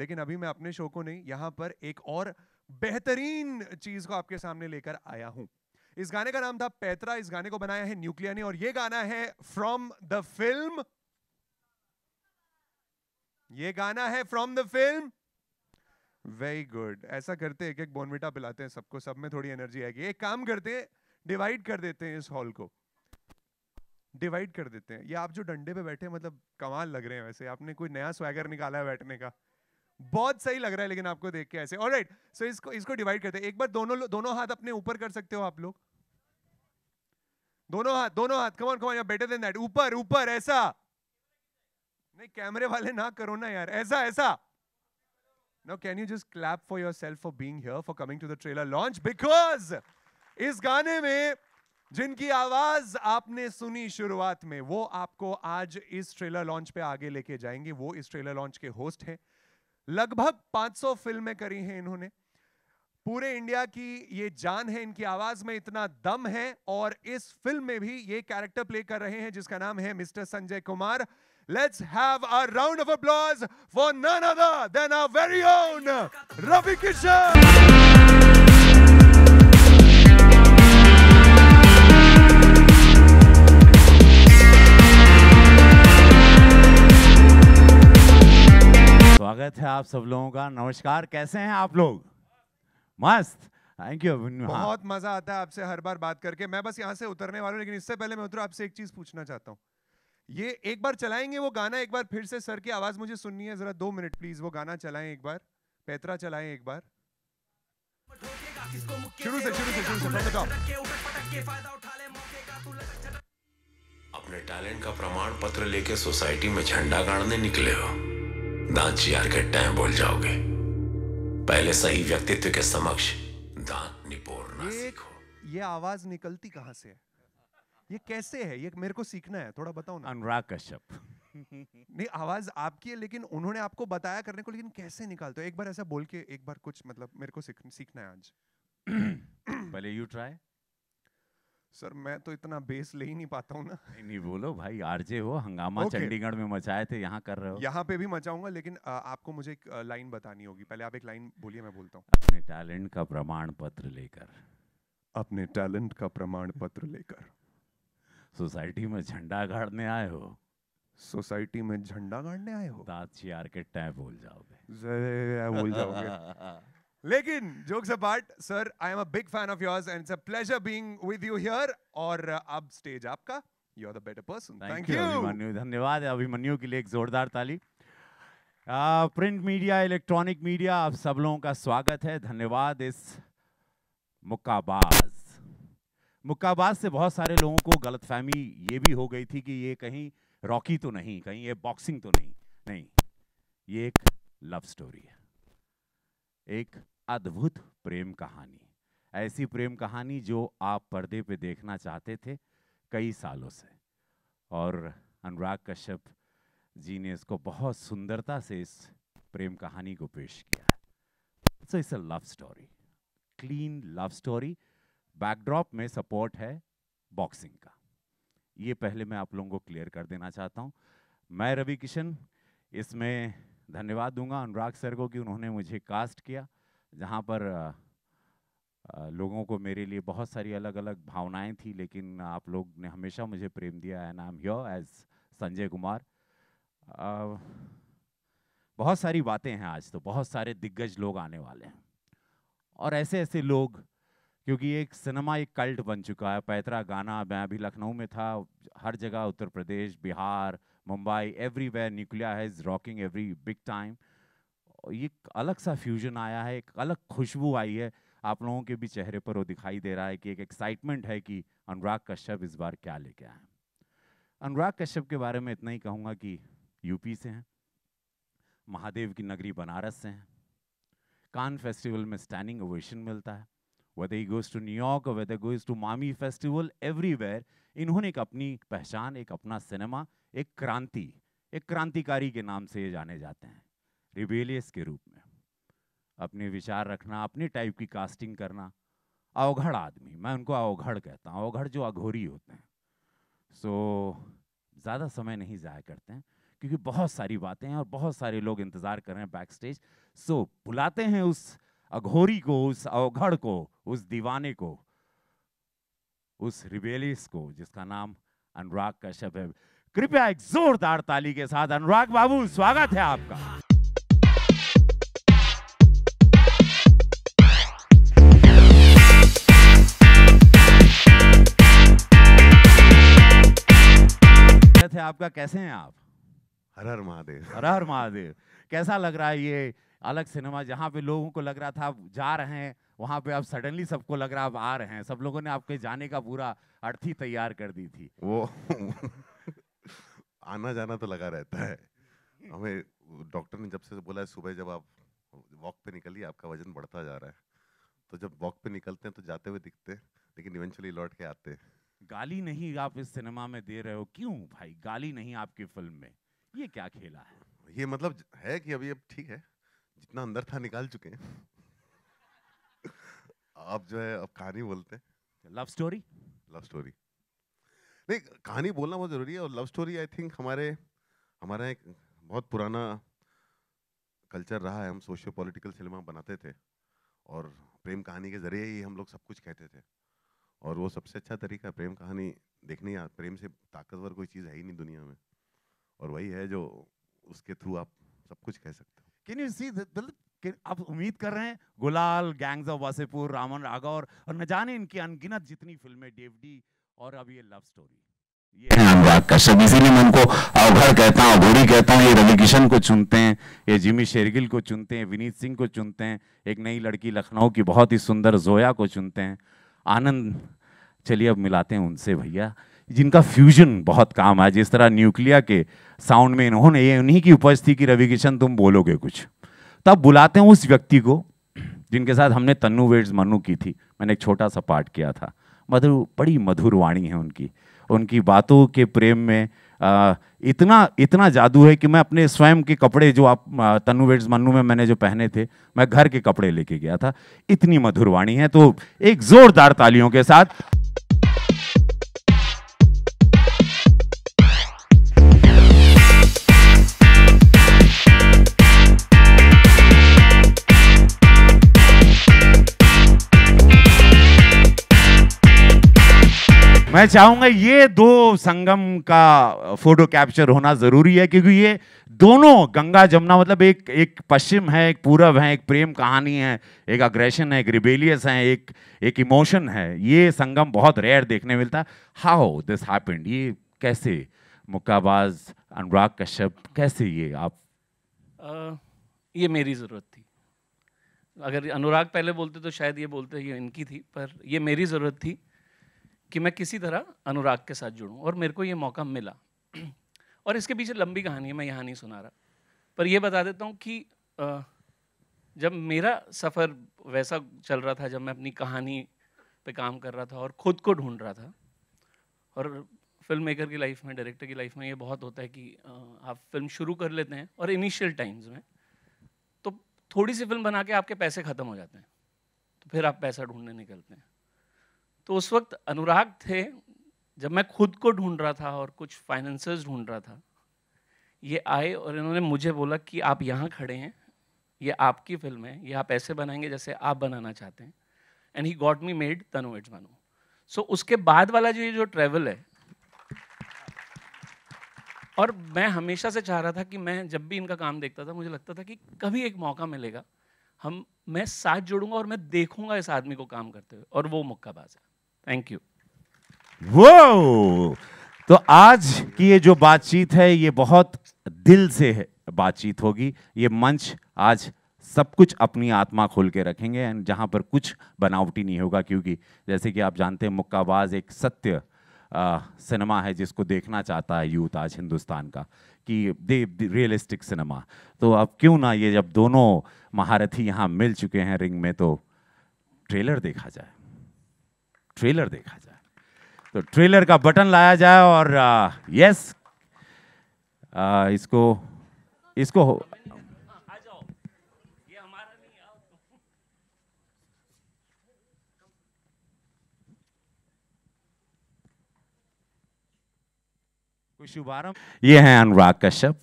लेकिन अभी मैं अपने शो को नहीं, यहां पर एक और बेहतरीन चीज को आपके सामने लेकर आया हूं। इस गाने का नाम था पैतरा, इस गाने को बनाया है न्यूक्लिया ने, और ये गाना है फ्रॉम द फिल्म, ये गाना है from the film. Very good. ऐसा करते हैं, एक एक बोनविटा पिलाते हैं सबको, सब में थोड़ी एनर्जी आएगी। एक काम करते हैं, डिवाइड कर देते हैं इस हॉल को, डिवाइड कर देते हैं। ये आप जो डंडे पे बैठे हैं, मतलब कमाल लग रहे हैं वैसे, आपने कोई नया स्वैगर निकाला है बैठने का, बहुत सही लग रहा है लेकिन आपको देख के ऐसे। ऑलराइट, सो इसको डिवाइड करते हैं। एक बार दोनों हाथ अपने ऊपर कर सकते हो आप लोग, दोनों हाथ, come on you are better than that. ऊपर ऊपर ऐसा नहीं, कैमरे वाले ना करो ना यार, ऐसा ऐसा। Now can you just clap for yourself for being here, for coming to the trailer launch, because इस गाने में जिनकी आवाज आपने सुनी शुरुआत में, वो आपको आज इस ट्रेलर लॉन्च पे आगे लेके जाएंगे। वो इस ट्रेलर लॉन्च के होस्ट हैं। लगभग 500 फिल्में करी हैं इन्होंने, पूरे इंडिया की ये जान है, इनकी आवाज में इतना दम है। और इस फिल्म में भी ये कैरेक्टर प्ले कर रहे हैं जिसका नाम है mister Sanjay Kumar. Let's have a round of applause for none other than our very own Ravi Kishan. स्वागत है आप सब लोगों का। नमस्कार, कैसे हैं आप लोग? मस्त, थैंक यू। बहुत मजा आता है आपसे हर बार बात करके। मैं बस यहाँ से उतरने वाला हूँ, लेकिन इससे पहले मैं उतरूँ आपसे एक चीज पूछना चाहता हूँ। ये एक बार चलाएंगे वो गाना, एक बार फिर से सर की आवाज मुझे सुननी है, जरा 2 मिनट प्लीज। वो गाना चलाएं एक बार, पैतरा चलाएं एक बार, शुरू से अपने टैलेंट का प्रमाण पत्र लेके सोसाइटी में झंडा गाड़ने निकले हो, दांत चियार के टाइम बोल जाओगे। पहले सही व्यक्तित्व के समक्ष दांत निपोरना सीखो। ये आवाज निकलती कहां से है? ये कैसे है? ये मेरे को सीखना है, थोड़ा बताओ ना। अनुराग कश्यप। नहीं, आवाज आपकी है लेकिन उन्होंने आपको बताया करने को, लेकिन कैसे निकालते हो? एक बार ऐसा बोल के एक बार कुछ, मतलब मेरे को सीखना है आज। पहले यू ट्राई। सर मैं तो इतना बेस ले ही नहीं पाता हूँ ना। नहीं बोलो भाई, आरजे हो, हंगामा Okay. चंडीगढ़ में मचाए थे, यहाँ कर रहे हो। यहाँ पे भी मचाऊंगा, लेकिन आपको मुझे एक लाइन बतानी होगी। पहले आप एक लाइन बोलिए, मैं बोलता हूँ। अपने टैलेंट का प्रमाण पत्र लेकर, अपने टैलेंट का प्रमाण पत्र लेकर सोसाइटी में झंडा गाड़ने आए हो, सोसाइटी में झंडा गाड़ने आए हो, दांत चियार के टाइम बोल जाओगे। भूल जाओगे। लेकिन jokes apart sir, I am a big fan of yours and it's a pleasure being with you here. और अब स्टेज आपका, you are the better person. Thank you Abhimanyu. धन्यवाद अभिमन्यु के लिए एक जोरदार ताली। प्रिंट मीडिया, इलेक्ट्रॉनिक मीडिया, आप सब लोगों का स्वागत है। धन्यवाद। इस मुक्काबाज से बहुत सारे लोगों को गलतफहमी ये भी हो गई थी कि ये कहीं रॉकी तो नहीं, कहीं ये बॉक्सिंग तो नहीं, ये एक लव स्टोरी है, एक अद्भुत प्रेम कहानी। ऐसी प्रेम कहानी जो आप पर्दे पे देखना चाहते थे कई सालों से, और अनुराग कश्यप जी ने इसको बहुत सुंदरता से इस प्रेम कहानी को पेश किया है। So it's a love story, clean love story. Backdrop में सपोर्ट है बॉक्सिंग का। ये पहले मैं आप लोगों को क्लियर कर देना चाहता हूँ। मैं रवि किशन इसमें धन्यवाद दूंगा अनुराग सर को कि उन्होंने मुझे कास्ट किया, जहाँ पर लोगों को मेरे लिए बहुत सारी अलग अलग भावनाएं थी, लेकिन आप लोग ने हमेशा मुझे प्रेम दिया। And I am here as Sanjay Kumar. बहुत सारी बातें हैं आज, तो बहुत सारे दिग्गज लोग आने वाले हैं, और ऐसे ऐसे लोग, क्योंकि एक सिनेमा एक कल्ट बन चुका है। पैतरा गाना, मैं अभी लखनऊ में था, हर जगह उत्तर प्रदेश, बिहार, मुंबई, एवरीवेयर न्यूक्लिया है रॉकिंग एवरी बिग टाइम। ये अलग सा फ्यूजन आया है, एक अलग खुशबू आई है आप लोगों के भी चेहरे पर, वो दिखाई दे रहा है कि एक एक्साइटमेंट है कि अनुराग कश्यप इस बार क्या लेके आए। अनुराग कश्यप के बारे में इतना ही कहूँगा कि यूपी से हैं, महादेव की नगरी बनारस से हैं, कान फेस्टिवल में स्टैंडिंग ओवेशन मिलता है। whether he goes to New York or whether he goes to Mami Festival, everywhere इन्होंने एक अपनी पहचान, एक अपना सिनेमा, एक क्रांतिकारी के नाम से ये जाने जाते हैं। रिबेलियस के रूप में अपने विचार रखना, अपने टाइप की कास्टिंग करना, अवघड़ आदमी, मैं उनको अवघड़ कहता हूँ, अवघड़ जो अघोरी होते हैं। सो ज़्यादा समय नहीं ज़ाया करते हैं, क्योंकि बहुत सारी बातें हैं और बहुत सारे लोग इंतजार कर रहे हैं बैक स्टेज। सो बुलाते हैं उस अघोरी को, उस अवघड़ को, उस दीवाने को, उस रिबेलियस को जिसका नाम अनुराग कश्यप है। कृपया एक जोरदार ताली के साथ अनुराग बाबू, स्वागत है आपका। है आपका, कैसे हैं आप? हर हर महादेव। हर हर महादेव। कैसा लग रहा है ये अलग सिनेमा, जहाँ पे लोगों को लग रहा था आप जा रहे हैं, वहाँ पे आप सडनली सबको लग रहा है आप आ रहे हैं। सब लोगों ने आपके जाने का पूरा अर्थ ही तैयार कर दी थी। वो आना जाना तो लगा रहता है हमें। डॉक्टर ने जब से बोला है सुबह जब आप वॉक पे निकलिए आपका वजन बढ़ता जा रहा है, तो जब वॉक पे निकलते हैं तो जाते हुए दिखते हैं, लेकिन इवेंचुअली लौट के आते हैं। गाली नहीं आप इस सिनेमा में दे रहे हो, क्यों भाई गाली नहीं आपकी फिल्म में? ये क्या खेला है? ये मतलब है कि अभी अब ठीक है, जितना अंदर था निकाल चुके हैं। अब जो है अब कहानी बोलते हैं। Love story? लव स्टोरी नहीं, कहानी बोलना बहुत जरूरी है। और लव स्टोरी आई थिंक हमारा एक बहुत पुराना कल्चर रहा है। हम सोशियो पॉलिटिकल सिनेमा बनाते थे और प्रेम कहानी के जरिए ही हम लोग सब कुछ कहते थे, और वो सबसे अच्छा तरीका है प्रेम कहानी देखनी। प्रेम से ताकतवर कोई चीज़ है ही नहीं दुनिया में, और वही है जो उसके थ्रू आप सब कुछ कह सकते हो। कैन यू सी, आप उम्मीद कर रहे हैं गुलाल, गैंग्स ऑफ वासेपुर, रामन रागा और न जाने इनकी अनगिनत जितनी फिल्में, डेवडी और अब ये लव स्टोरी, ये अनुराग कश्यप। इसीलिए मैं उनको अवघड़ कहता हूँ, अघोरी कहता हूँ। ये रवि किशन को चुनते हैं, ये जिमी शेरगिल को चुनते हैं, विनीत सिंह को चुनते हैं, एक नई लड़की लखनऊ की बहुत ही सुंदर जोया को चुनते हैं, आनंद। चलिए अब मिलाते हैं उनसे भैया, जिनका फ्यूजन बहुत काम है। जिस तरह न्यूक्लिया के साउंड में इन्होंने, ये उन्हीं की उपज थी कि रवि किशन तुम बोलोगे कुछ। तब बुलाते हैं उस व्यक्ति को जिनके साथ हमने तन्नू वेड्स मन्नू की थी, मैंने एक छोटा सा पार्ट किया था। बड़ी मधुर वाणी है उनकी बातों के प्रेम में इतना जादू है कि मैं अपने स्वयं के कपड़े जो आप तन्नू वेड्स मन्नू में मैंने जो पहने थे, मैं घर के कपड़े लेके गया था, इतनी मधुर वाणी है। तो एक जोरदार तालियों के साथ मैं चाहूंगा ये दो संगम का फोटो कैप्चर होना जरूरी है, क्योंकि ये दोनों गंगा जमुना, मतलब एक पश्चिम है, एक पूरब है, एक प्रेम कहानी है, एक अग्रेशन है, एक रिबेलियस है, एक इमोशन है। ये संगम बहुत रेयर देखने मिलता है। How this happened? ये कैसे मुक्काबाज अनुराग कश्यप, कैसे ये आप? ये मेरी ज़रूरत थी। अगर अनुराग पहले बोलते तो शायद ये बोलते ये इनकी थी, पर ये मेरी ज़रूरत थी कि मैं किसी तरह अनुराग के साथ जुड़ूं, और मेरे को ये मौका मिला। और इसके पीछे लंबी कहानी है, मैं यहाँ नहीं सुना रहा, पर ये बता देता हूँ कि जब मेरा सफ़र वैसा चल रहा था, जब मैं अपनी कहानी पे काम कर रहा था और ख़ुद को ढूंढ रहा था, और फिल्म मेकर की लाइफ में, डायरेक्टर की लाइफ में ये बहुत होता है कि आप फिल्म शुरू कर लेते हैं और इनिशियल टाइम्स में तो थोड़ी सी फिल्म बना के आपके पैसे ख़त्म हो जाते हैं, तो फिर आप पैसा ढूंढने निकलते हैं। तो उस वक्त अनुराग थे जब मैं खुद को ढूंढ रहा था और कुछ फाइनेंसर्स ढूंढ रहा था। ये आए और इन्होंने मुझे बोला कि आप यहाँ खड़े हैं, ये आपकी फिल्म है, ये आप ऐसे बनाएंगे जैसे आप बनाना चाहते हैं। And he got me made Tanu weds Manu. So उसके बाद वाला जो ट्रैवल है, और मैं हमेशा से चाह रहा था कि मैं जब भी इनका काम देखता था मुझे लगता था कि कभी एक मौका मिलेगा, मैं साथ जोड़ूंगा और मैं देखूंगा इस आदमी को काम करते हुए, और वो मुक्काबाज है। Thank you. वो तो आज की ये जो बातचीत है ये बहुत दिल से है बातचीत होगी। ये मंच आज सब कुछ अपनी आत्मा खोल के रखेंगे, एंड जहाँ पर कुछ बनावटी नहीं होगा, क्योंकि जैसे कि आप जानते हैं मुक्काबाज एक सत्य सिनेमा है जिसको देखना चाहता है यूथ आज हिंदुस्तान का, कि रियलिस्टिक सिनेमा। तो अब क्यों ना ये जब दोनों महारथी यहाँ मिल चुके हैं रिंग में, तो ट्रेलर देखा जाए, ट्रेलर देखा जाए। तो ट्रेलर का बटन लाया जाए और यस इसको आ जाओ, ये हमारा नहीं, आओ। कोई शुभारंभ। ये हैं अनुराग कश्यप।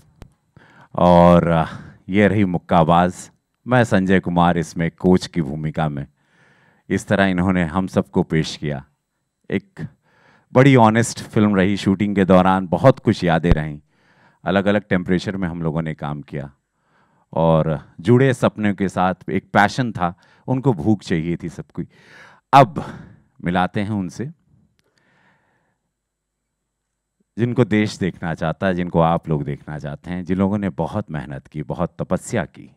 और ये रही मुक्काबाज। मैं संजय कुमार इसमें कोच की भूमिका में। इस तरह इन्होंने हम सबको पेश किया। एक बड़ी ऑनेस्ट फिल्म रही। शूटिंग के दौरान बहुत कुछ यादें रहीं। अलग अलग टेम्परेचर में हम लोगों ने काम किया और जुड़े सपने के साथ एक पैशन था, उनको भूख चाहिए थी सबकी। अब मिलाते हैं उनसे जिनको देश देखना चाहता है, जिनको आप लोग देखना चाहते हैं, जिन लोगों ने बहुत मेहनत की, बहुत तपस्या की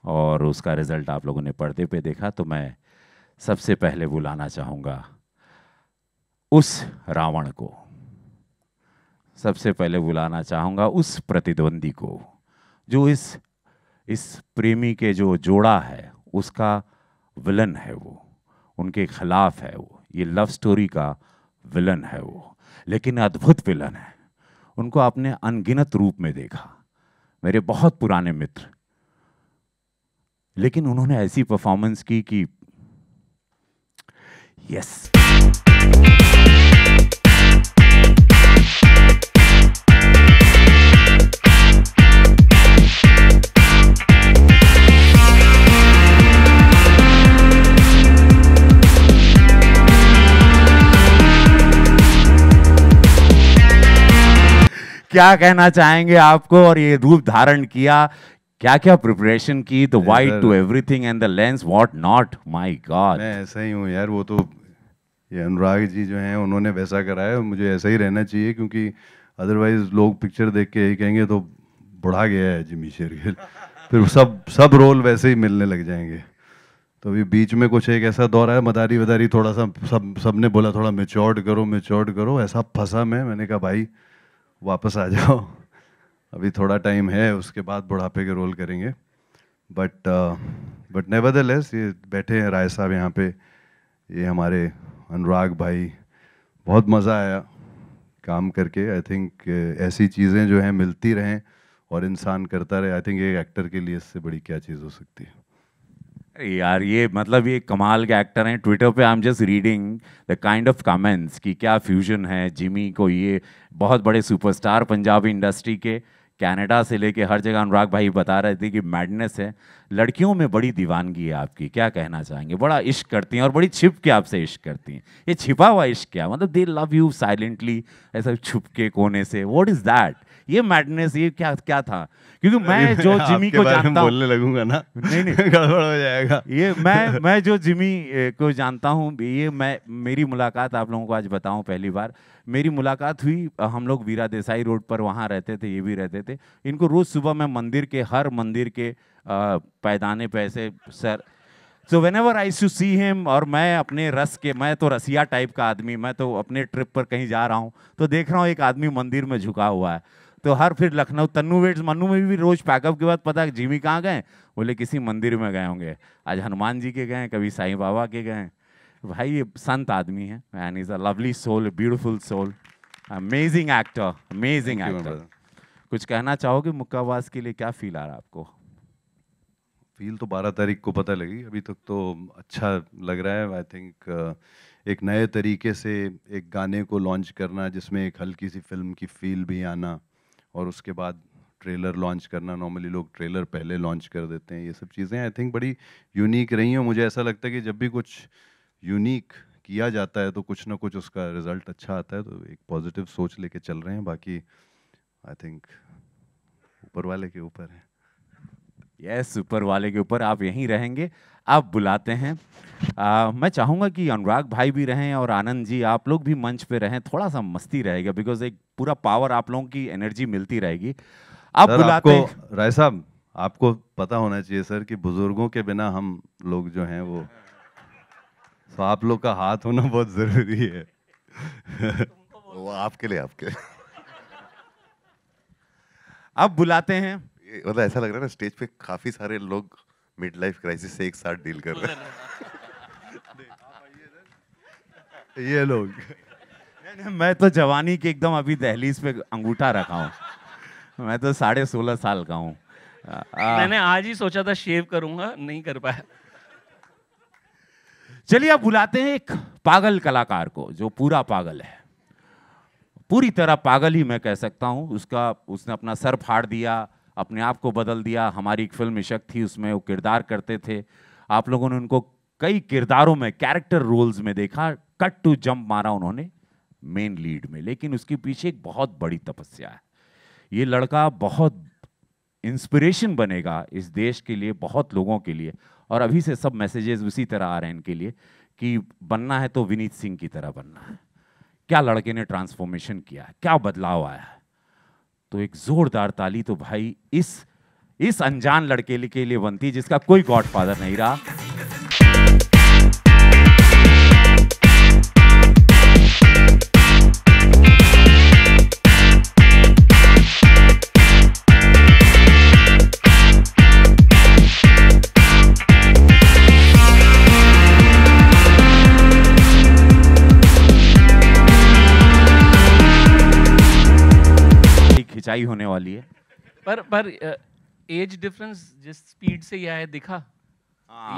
और उसका रिजल्ट आप लोगों ने पर्दे पे देखा। तो मैं सबसे पहले बुलाना चाहूँगा उस रावण को, सबसे पहले बुलाना चाहूँगा उस प्रतिद्वंदी को जो इस प्रेमी के जो जोड़ा है उसका विलन है, वो उनके खिलाफ है, वो ये लव स्टोरी का विलन है वो, लेकिन अद्भुत विलन है। उनको आपने अनगिनत रूप में देखा, मेरे बहुत पुराने मित्र, लेकिन उन्होंने ऐसी परफॉर्मेंस की कि यस। क्या कहना चाहेंगे आपको? और ये रूप धारण किया, क्या क्या प्रिपरेशन की, the white to everything and the lens what not, my god. मैं ऐसा ही हूँ यार, वो तो ये अनुराग जी जो हैं उन्होंने वैसा कराया, मुझे ऐसा ही रहना चाहिए, क्योंकि अदरवाइज लोग पिक्चर देख के यही कहेंगे तो बुढ़ा गया है जिमी शेरगिल, फिर सब रोल वैसे ही मिलने लग जाएंगे। तो अभी बीच में कुछ एक ऐसा दौर है, मदारी वदारी थोड़ा सा सब ने बोला थोड़ा मेच्योर्ड करो, ऐसा फंसा मैंने कहा भाई वापस आ जाओ, अभी थोड़ा टाइम है, उसके बाद बुढ़ापे के रोल करेंगे। बट नेवरदलेस ये बैठे हैं राय साहब यहाँ पे, ये हमारे अनुराग भाई, बहुत मज़ा आया काम करके। आई थिंक ऐसी चीज़ें जो हैं मिलती रहें और इंसान करता रहे। आई थिंक एक एक्टर के लिए इससे बड़ी क्या चीज़ हो सकती है। यार ये मतलब ये कमाल के एक्टर हैं। ट्विटर पे I am just reading the kind of comments कि क्या फ्यूजन है जिमी को, ये बहुत बड़े सुपरस्टार पंजाबी इंडस्ट्री के, कनाडा से लेके हर जगह अनुराग भाई बता रहे थे कि मैडनेस है। लड़कियों में बड़ी दीवानगी है आपकी, क्या कहना चाहेंगे? बड़ा इश्क करती हैं और बड़ी छिप के आपसे इश्क करती हैं। ये छिपा हुआ इश्क क्या, मतलब दे लव यू साइलेंटली, ऐसा छुप के कोने से, व्हाट इज दैट? ये मैडनेस ये क्या था? क्योंकि मैं जो जिमी को जानता हूँ, बोलने लगूंगा ना नहीं गड़बड़ हो जाएगा। ये मैं जो जिमी को जानता हूँ, ये मेरी मुलाकात आप लोगों को आज बताऊँ, पहली बार मेरी मुलाकात हुई, हम लोग वीरा देसाई रोड पर वहाँ रहते थे, ये भी रहते थे। इनको रोज़ सुबह मैं हर मंदिर के पैदाने पे ऐसे sir, so whenever I to see him, और मैं अपने मैं तो रसिया टाइप का आदमी, मैं तो अपने ट्रिप पर कहीं जा रहा हूँ तो देख रहा हूँ एक आदमी मंदिर में झुका हुआ है। तो हर फिर लखनऊ तन्नू वेट्स मन्नू में भी रोज पैकअप के बाद पता जिमी कहाँ गए, बोले किसी मंदिर में गए होंगे, आज हनुमान जी के गए, कभी साईं बाबा के गए। भाई ये संत आदमी है, and is a lovely soul, beautiful soul, amazing actor, amazing actor. कुछ कहना चाहोगे मुक्काबाज के लिए? क्या फील आ रहा है आपको? फील तो 12 तारीख को पता लगी, अभी तक तो अच्छा लग रहा है। आई थिंक एक नए तरीके से एक गाने को लॉन्च करना, जिसमें एक हल्की सी फिल्म की फील भी आना, और उसके बाद ट्रेलर लॉन्च करना। नॉर्मली लोग ट्रेलर पहले लॉन्च कर देते हैं। ये सब चीज़ें आई थिंक बड़ी यूनिक रही हैं। मुझे ऐसा लगता है कि जब भी कुछ यूनिक किया जाता है तो कुछ ना कुछ उसका रिजल्ट अच्छा आता है। तो एक पॉजिटिव सोच लेके चल रहे हैं। बाकी आई थिंक ऊपर वाले के ऊपर है। यस, ऊपर वाले के ऊपर आप यहीं रहेंगे। आप बुलाते हैं, मैं चाहूँगा कि अनुराग भाई भी रहें और आनंद जी आप लोग भी मंच पे रहें, थोड़ा सा मस्ती रहेगा, बिकॉज एक पूरा पावर आप लोगों की एनर्जी मिलती रहेगी। आप बुलाते हैं। राय साहब, आपको पता होना चाहिए सर कि बुजुर्गों के बिना हम लोग जो हैं वो, तो आप लोग का हाथ होना बहुत जरूरी है। वो आपके लिए अब बुलाते हैं, मतलब ऐसा लग रहा है ना स्टेज पे काफी सारे लोग मिड लाइफ क्राइसिस से एक साथ डील कर रहे हैं। ये लोग मैं तो जवानी के एकदम अभी दहलीज पे अंगूठा रखा हूँ। मैं तो 16.5 साल का हूँ। मैंने आज ही सोचा था शेव करूंगा, नहीं कर पाया। चलिए अब बुलाते हैं एक पागल कलाकार को, जो पूरा पागल है, पूरी तरह पागल ही मैं कह सकता हूँ। उसने अपना सर फाड़ दिया, अपने आप को बदल दिया। हमारी एक फिल्म इशक थी, उसमें वो किरदार करते थे, आप लोगों ने उनको कई किरदारों में, कैरेक्टर रोल्स में देखा, कट टू जंप मारा उन्होंने मेन लीड में, लेकिन उसके पीछे एक बहुत बड़ी तपस्या है। ये लड़का बहुत इंस्पिरेशन बनेगा इस देश के लिए, बहुत लोगों के लिए, और अभी से सब मैसेजेस उसी तरह आ रहे हैं इनके लिए कि बनना है तो विनीत सिंह की तरह बनना है। क्या लड़के ने ट्रांसफॉर्मेशन किया है, क्या बदलाव आया है। तो एक जोरदार ताली तो भाई इस अनजान लड़के के लिए बनती जिसका कोई गॉडफादर नहीं रहा। खिंचाई होने वाली है, पर एज डिफरेंस जिस स्पीड से ये आया दिखा,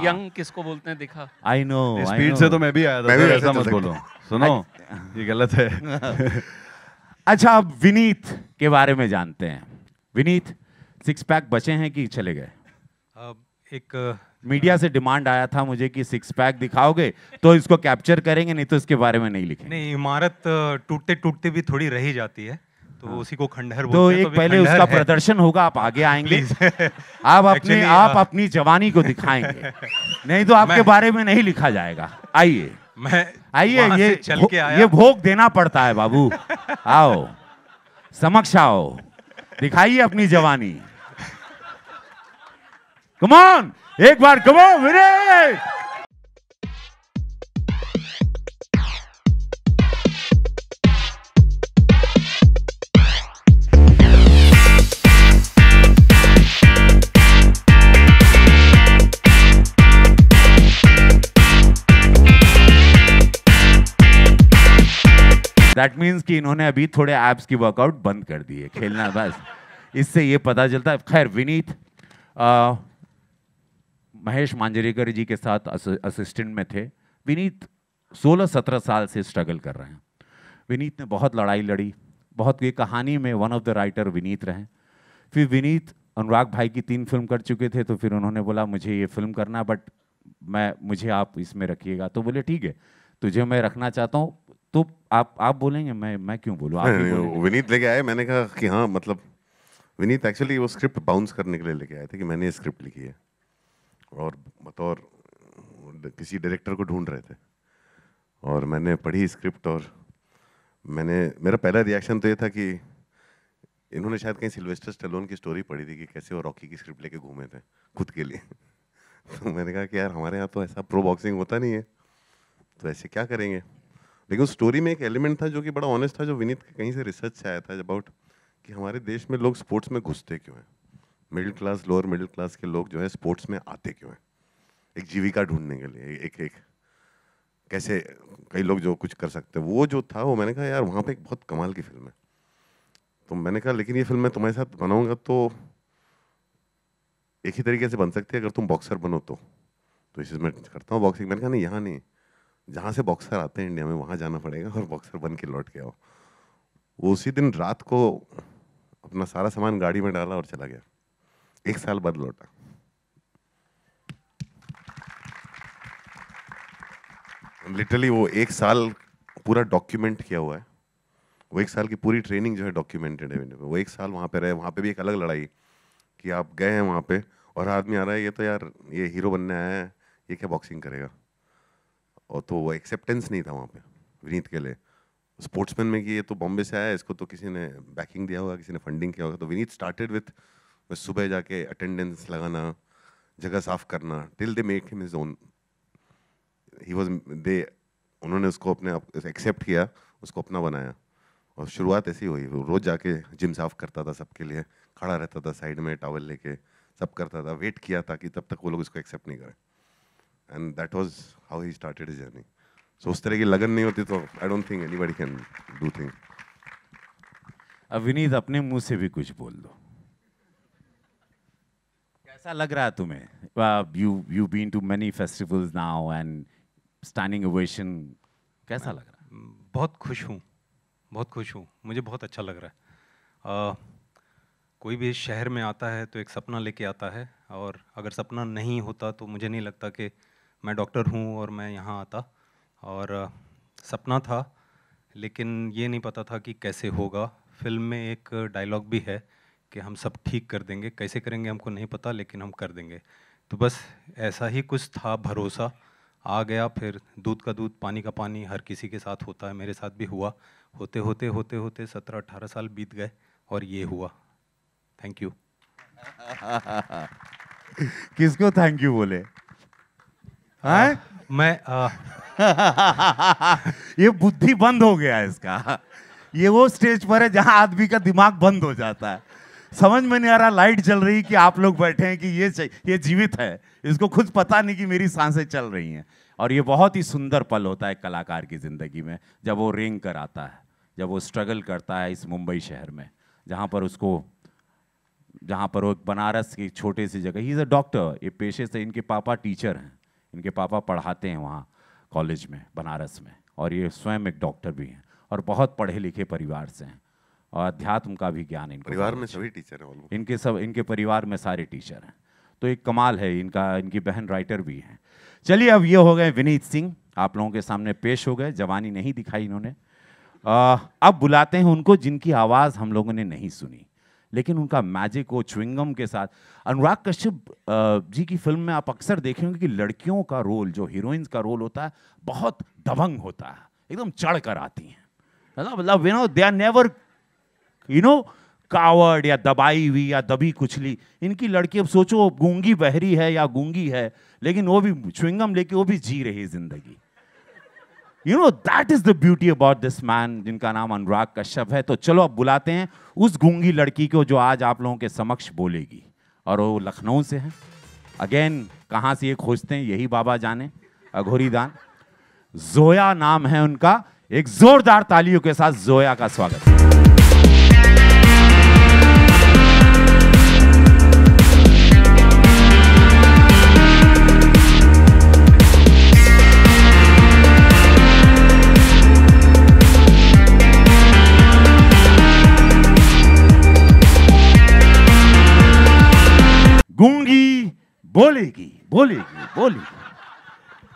यंग किसको बोलते हैं दिखा। आई नो, स्पीड से तो मैं भी आया था, मैं भी ऐसा मत बोलो, सुनो ये गलत है। अच्छा, अब विनीत के बारे में जानते हैं। विनीत, 6 पैक बचे हैं कि चले गए? एक मीडिया से डिमांड आया था मुझे कि 6 पैक दिखाओगे तो इसको कैप्चर करेंगे, नहीं तो इसके बारे में नहीं लिखेंगे। नहीं, इमारत टूटते टूटते भी थोड़ी रह ही जाती है, तो उसी को खंडहर तो बोलते हैं। एक पहले उसका प्रदर्शन होगा, आप आगे आएंगे, आप अपनी जवानी को दिखाएंगे, नहीं तो आपके बारे में नहीं लिखा जाएगा। आइए, आइए, ये भोग देना पड़ता है बाबू। आओ, समक्ष आओ, दिखाइए अपनी जवानी। कम ऑन, एक बार come on Vineet. That means कि इन्होंने अभी थोड़े एब्स की वर्कआउट बंद कर दी है, खेलना बस। इससे ये पता चलता है। खैर, विनीत महेश मांजरेकर जी के साथ असिस्टेंट में थे। विनीत 16-17 साल से स्ट्रगल कर रहे हैं। विनीत ने बहुत लड़ाई लड़ी, बहुत, ये कहानी में one of the writer Vineet रहे। फिर विनीत अनुराग भाई की 3 फिल्म कर चुके थे, तो फिर उन्होंने बोला मुझे ये फिल्म करना, बट मुझे आप इसमें रखिएगा। तो बोले ठीक है, तुझे मैं रखना चाहता हूँ, तो आप बोलेंगे, मैं क्यों बोलूँ? विनीत लेके आए, मैंने कहा कि हाँ, मतलब विनीत एक्चुअली वो स्क्रिप्ट बाउंस करने के लिए लेके आए थे कि मैंने ये स्क्रिप्ट लिखी है, और बतौर किसी डायरेक्टर को ढूंढ रहे थे, और मैंने पढ़ी स्क्रिप्ट, और मेरा पहला रिएक्शन तो ये था कि इन्होंने शायद कहीं सिल्वेस्टर स्टेलोन की स्टोरी पढ़ी थी कि कैसे वो रॉकी की स्क्रिप्ट लेके घूमे थे खुद के लिए। तो मैंने कहा कि यार हमारे यहाँ तो ऐसा प्रो बॉक्सिंग होता नहीं है, तो ऐसे क्या करेंगे। लेकिन उस स्टोरी में एक एलिमेंट था जो कि बड़ा ऑनेस्ट था, जो विनीत कहीं से रिसर्च से आया था अबाउट कि हमारे देश में लोग स्पोर्ट्स में घुसते क्यों हैं, middle class, lower middle class के लोग जो है स्पोर्ट्स में आते क्यों हैं, एक जीविका ढूंढने के लिए, एक कैसे कई लोग जो कुछ कर सकते हैं, वो जो था वो मैंने कहा यार वहाँ पे एक बहुत कमाल की फिल्म है। तो मैंने कहा लेकिन ये फिल्म मैं तुम्हारे साथ बनाऊंगा तो एक ही तरीके से बन सकती है, अगर तुम बॉक्सर बनो तो इसमें मैं करता हूँ बॉक्सिंग। मैंने कहा नहीं, यहाँ नहीं, जहाँ से बॉक्सर आते हैं इंडिया में वहाँ जाना पड़ेगा और बॉक्सर बन के लौट के आओ। वो उसी दिन रात को अपना सारा सामान गाड़ी में डाला और चला गया। 1 साल बाद लौटा। लिटरली वो 1 साल पूरा डॉक्यूमेंट किया हुआ है। वो 1 साल की पूरी ट्रेनिंग जो है डॉक्यूमेंटेड है। वो 1 साल वहाँ पे रहे। वहाँ पे भी एक अलग लड़ाई कि आप गए हैं वहाँ पे और आदमी आ रहा है, ये तो यार ये हीरो बनने आया है, ये क्या बॉक्सिंग करेगा। और तो वो एक्सेप्टेंस नहीं था वहाँ पे विनीत के लिए स्पोर्ट्समैन में कि ये तो बॉम्बे से आया है, इसको तो किसी ने बैकिंग दिया होगा, किसी ने फंडिंग किया होगा। तो विनीत स्टार्टेड विथ सुबह जाके अटेंडेंस लगाना, जगह साफ करना, till they make him his own. He was they उन्होंने उसको अपने एक्सेप्ट किया, उसको अपना बनाया। और शुरुआत ऐसी हुई, वो रोज जाके जिम साफ करता था सबके लिए, खड़ा रहता था साइड में टॉवल लेके, सब करता था, वेट किया ताकि तब तक वो लोग इसको एक्सेप्ट नहीं करें। And that was how he started his journey. So उस तरह की लगन नहीं होती तो I don't think anybody can do thing. अब विनीत अपने मुंह से भी कुछ बोल दो, कैसा लग रहा है तुम्हें? You been to many festivals now and standing ovation, कैसा लग रहा है? बहुत खुश हूँ, बहुत खुश हूँ, मुझे बहुत अच्छा लग रहा है। कोई भी शहर में आता है तो एक सपना लेके आता है, और अगर सपना नहीं होता तो मुझे नहीं लगता कि मैं डॉक्टर हूँ और मैं यहाँ आता। और सपना था, लेकिन ये नहीं पता था कि कैसे होगा। फिल्म में एक डायलॉग भी है कि हम सब ठीक कर देंगे, कैसे करेंगे हमको नहीं पता, लेकिन हम कर देंगे। तो बस ऐसा ही कुछ था, भरोसा आ गया। फिर दूध का दूध पानी का पानी हर किसी के साथ होता है, मेरे साथ भी हुआ। होते होते होते होते 17-18 साल बीत गए और ये हुआ। Thank you. किसको थैंक यू बोले? हैं? मैं ये बुद्धि बंद हो गया है इसका। ये वो स्टेज पर है जहां आदमी का दिमाग बंद हो जाता है। समझ में नहीं आ रहा, लाइट जल रही कि आप लोग बैठे हैं कि ये जीवित है, इसको खुद पता नहीं कि मेरी सांसें चल रही हैं। और ये बहुत ही सुंदर पल होता है कलाकार की ज़िंदगी में, जब वो रेंग कर आता है, जब वो स्ट्रगल करता है इस मुंबई शहर में, जहाँ पर वो एक बनारस की छोटी सी जगह, ही इज़ अ डॉक्टर, ये पेशे से, इनके पापा टीचर हैं, इनके पापा पढ़ाते हैं वहाँ कॉलेज में बनारस में, और ये स्वयं एक डॉक्टर भी हैं और बहुत पढ़े लिखे परिवार से हैं, और अध्यात्म का भी ज्ञान इनको परिवार में सभी टीचर हैं ऑलमोस्ट। इनके परिवार में सारे टीचर हैं, तो एक कमाल है इनका। इनकी बहन राइटर भी हैं। चलिए, अब ये हो गए विनीत सिंह, आप लोगों के सामने पेश हो गए, जवानी नहीं दिखाई इन्होंने। अब बुलाते हैं उनको जिनकी आवाज़ हम लोगों ने नहीं सुनी, लेकिन उनका मैजिक वो च्युइंगम के साथ। अनुराग कश्यप जी की फिल्म में आप अक्सर देखेंगे कि लड़कियों का रोल, जो हीरोइंस का रोल होता है, बहुत दबंग होता है, एकदम चढ़ कर आती हैं। मतलब दे आर नेवर कावर्ड या दबाई हुई या दबी कुचली। इनकी लड़की, अब सोचो गूंगी बहरी है या गूंगी है, लेकिन वो भी च्युइंगम लेके वो भी जी रही है जिंदगी। That is the beauty about this man, जिनका नाम अनुराग कश्यप है। तो चलो अब बुलाते हैं उस गूंगी लड़की को जो आज आप लोगों के समक्ष बोलेगी, और वो लखनऊ से है। अगेन, कहाँ से ये खोजते हैं यही बाबा जाने, अघोरी दान। जोया नाम है उनका। एक जोरदार तालियों के साथ जोया का स्वागत। गूंगी बोलेगी।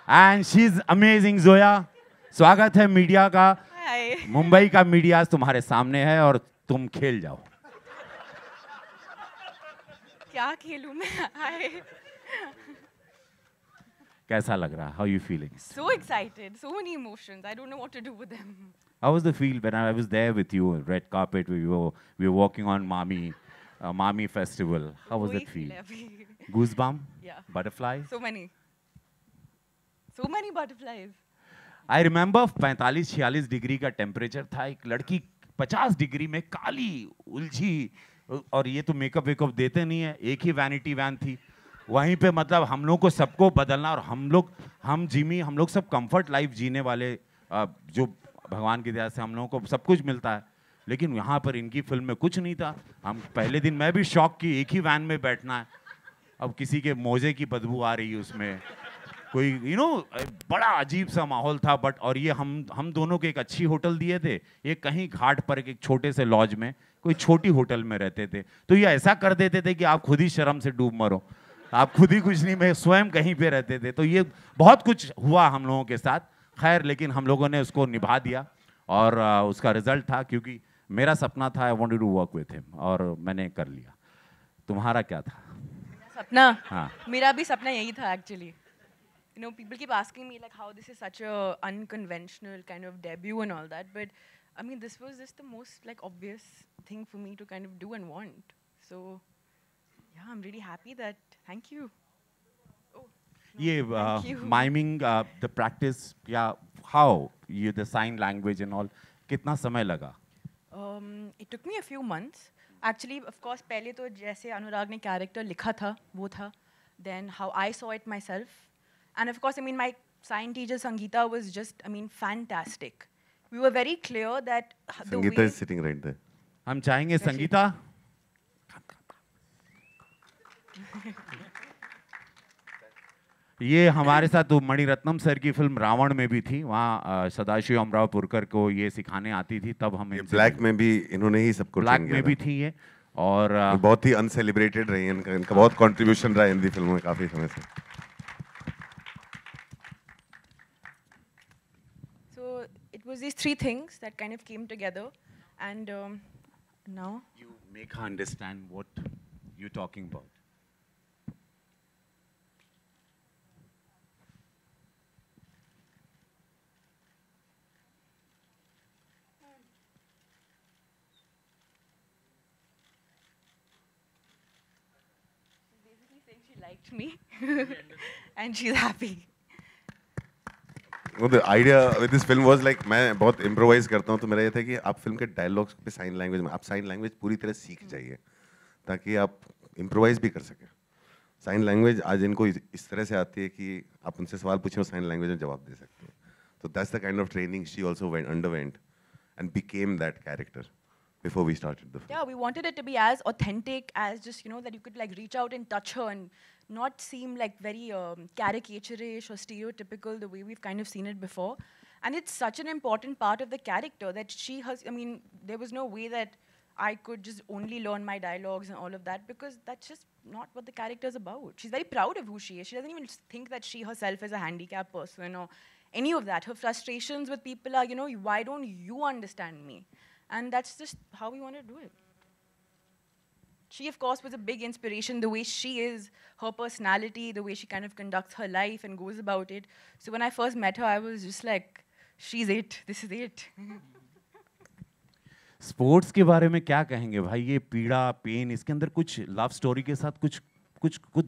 And she is amazing. Zoya, स्वागत है मीडिया का। मुंबई का मीडिया तुम्हारे सामने है और तुम खेल जाओ। क्या खेलूं मैं? हाय। कैसा लग रहा? How you feeling? So excited, so many emotions. I don't know what to do with them. How was the feel when I was there with you, red carpet? We were walking on Mami Festival. How was that feel? Goosebump? Yeah. Butterflies? So many butterflies. I remember 45-46 degree का temperature था। एक लड़की 50 degree में काली उलझी, और ये तो makeup wake up देते नहीं है। एक ही वैनिटी वैन थी वहीं पे। मतलब हम लोग को सबको बदलना, और हम लोग सब कंफर्ट लाइफ जीने वाले, जो भगवान की दया से हम लोगों को सब कुछ मिलता है, लेकिन यहाँ पर इनकी फिल्म में कुछ नहीं था। हम पहले दिन मैं भी शॉक की, एक ही वैन में बैठना है। अब किसी के मोजे की बदबू आ रही है उसमें, कोई बड़ा अजीब सा माहौल था। बट और ये हम दोनों को एक अच्छी होटल दिए थे, ये कहीं घाट पर एक छोटे से लॉज में कोई छोटी होटल में रहते थे। तो ये ऐसा कर देते थे कि आप खुद ही शर्म से डूब मरो, आप खुद ही कुछ नहीं, मैं स्वयं कहीं पे रहते थे। तो ये बहुत कुछ हुआ हम लोगों के साथ। खैर, लेकिन हम लोगों ने उसको निभा दिया, और उसका रिजल्ट था, क्योंकि मेरा सपना था, I wanted to work with him, और मैंने कर लिया। तुम्हारा क्या था सपना? हाँ, मेरा भी सपना यही था actually. People keep asking me like how this is such a unconventional kind of debut and all that, but I mean this was just the most like obvious thing for me to kind of do and want. So yeah, I'm really happy that. Thank you. Oh, no, ये thank you. Miming the practice, या how ये the sign language and all, कितना समय लगा? It took me a few months. Actually, of course, पहले तो जैसे अनुराग ने कैरेक्टर लिखा था वो था, then how I saw it myself. And of course, I mean, my sign teacher Sangeeta was just, I mean, fantastic. We were very clear that the way... Sangeeta is sitting right there. हम चाहेंगे संगीता। ये हमारे साथ तो Mani Ratnam sir की film Ravan में भी थी, वहाँ सदाशिव अमरावपुरकर को ये सिखाने आती थी, तब हम ब्लैक में भी इन्होंने ही सबको ब्लैक में भी थी ये। और बहुत ही अनसेलिब्रेटेड रही है, इनका बहुत कंट्रीब्यूशन रहा है हिंदी फिल्मों में काफी समय से। So it was these three things that kind of came together, and now you make her understand what you're talking about. basically saying she liked me, and she's happy. वो the idea with this film was like, मैं बहुत improvise करता हूँ, तो मेरा ये था कि आप फिल्म के डायलॉग्स पे साइन लैंग्वेज में, आप साइन लैंग्वेज पूरी तरह सीख जाइए ताकि आप इम्प्रोवाइज भी कर सकें। साइन लैंग्वेज आज इनको इस तरह से आती है कि आप उनसे सवाल पूछें और साइन लैंग्वेज में जवाब दे सकते हैं। तो that's the kind of training she also underwent and became that character before we started the film. Yeah, we wanted it to be as authentic as just, that you could like reach out and touch her and not seem like very caricature-ish or stereotypical the way we've kind of seen it before. And it's such an important part of the character that she has, there was no way that I could just only learn my dialogues and all of that, because that's just not what the character is about. She's very proud of who she is. She doesn't even think that she herself is a handicapped person or any of that. Her frustrations with people are, why don't you understand me? And that's just how we want to do it. She, of course, was a big inspiration, the way she is, her personality, the way she kind of conducts her life and goes about it. So when I first met her, I was just like, she's it, this is it. Sports के बारे में क्या कहेंगे भाई? ये पीड़ा, pen, इसके अंदर कुछ लव स्टोरी के साथ कुछ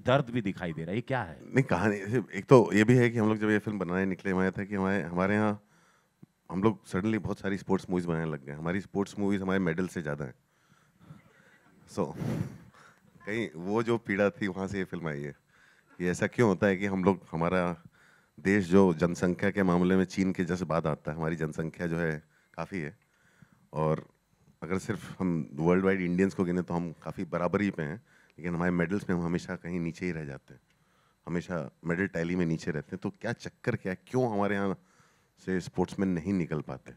दर्द भी दिखाई दे रहा है, ये क्या है? नहीं, कहानी एक तो ये भी है कि हम लोग जब ये फिल्म बनाने निकले, हमारा था कि हमारे यहाँ हम लोग सडनली बहुत सारी स्पोर्ट्स मूवीज बनाने लग गए। हमारी स्पोर्ट्स मूवीज हमारे मेडल से ज़्यादा हैं। सो कहीं वो जो पीड़ा थी वहाँ से ये फिल्म आई है कि ऐसा क्यों होता है कि हम लोग, हमारा देश जो जनसंख्या के मामले में चीन के जैसे बाद आता है, हमारी जनसंख्या जो है काफ़ी है, और अगर सिर्फ हम वर्ल्ड वाइड इंडियंस को गिने तो हम काफ़ी बराबरी पे हैं, लेकिन हमारे मेडल्स में हम हमेशा कहीं नीचे ही रह जाते हैं, हमेशा मेडल टैली में नीचे रहते हैं। तो क्या चक्कर, क्या क्यों हमारे यहाँ से स्पोर्ट्समैन नहीं निकल पाते?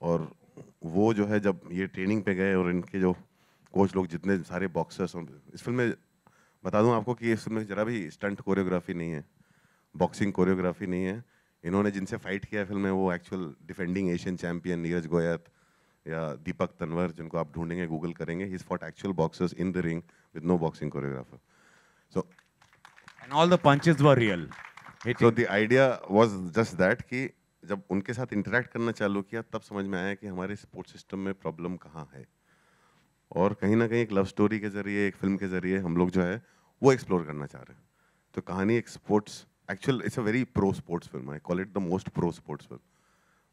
और वो जो है जब ये ट्रेनिंग पे गए और इनके जो कोच लोग, जितने सारे बॉक्सर्स, इस फिल्म में बता दूं आपको कि इस फिल्म में जरा भी स्टंट कोरियोग्राफी नहीं है, बॉक्सिंग कोरियोग्राफी नहीं है। इन्होंने जिनसे फाइट किया है फिल्म में वो actual defending Asian champion Neeraj Goyat या दीपक तनवर, जिनको आप ढूंढेंगे, गूगल करेंगे, he is fought actual boxers in the ring with no boxing choreographer. So and all the punches were real. So the idea was just that कि जब उनके साथ इंटरेक्ट करना चालू किया तब समझ में आया कि हमारे स्पोर्ट्स सिस्टम में प्रॉब्लम कहाँ है, और कहीं ना कहीं एक लव स्टोरी के जरिए, एक फिल्म के जरिए हम लोग जो है वो एक्सप्लोर करना चाह रहे हैं। तो कहानी एक sports, actual it's a very pro sports film, I call it the most pro sports film,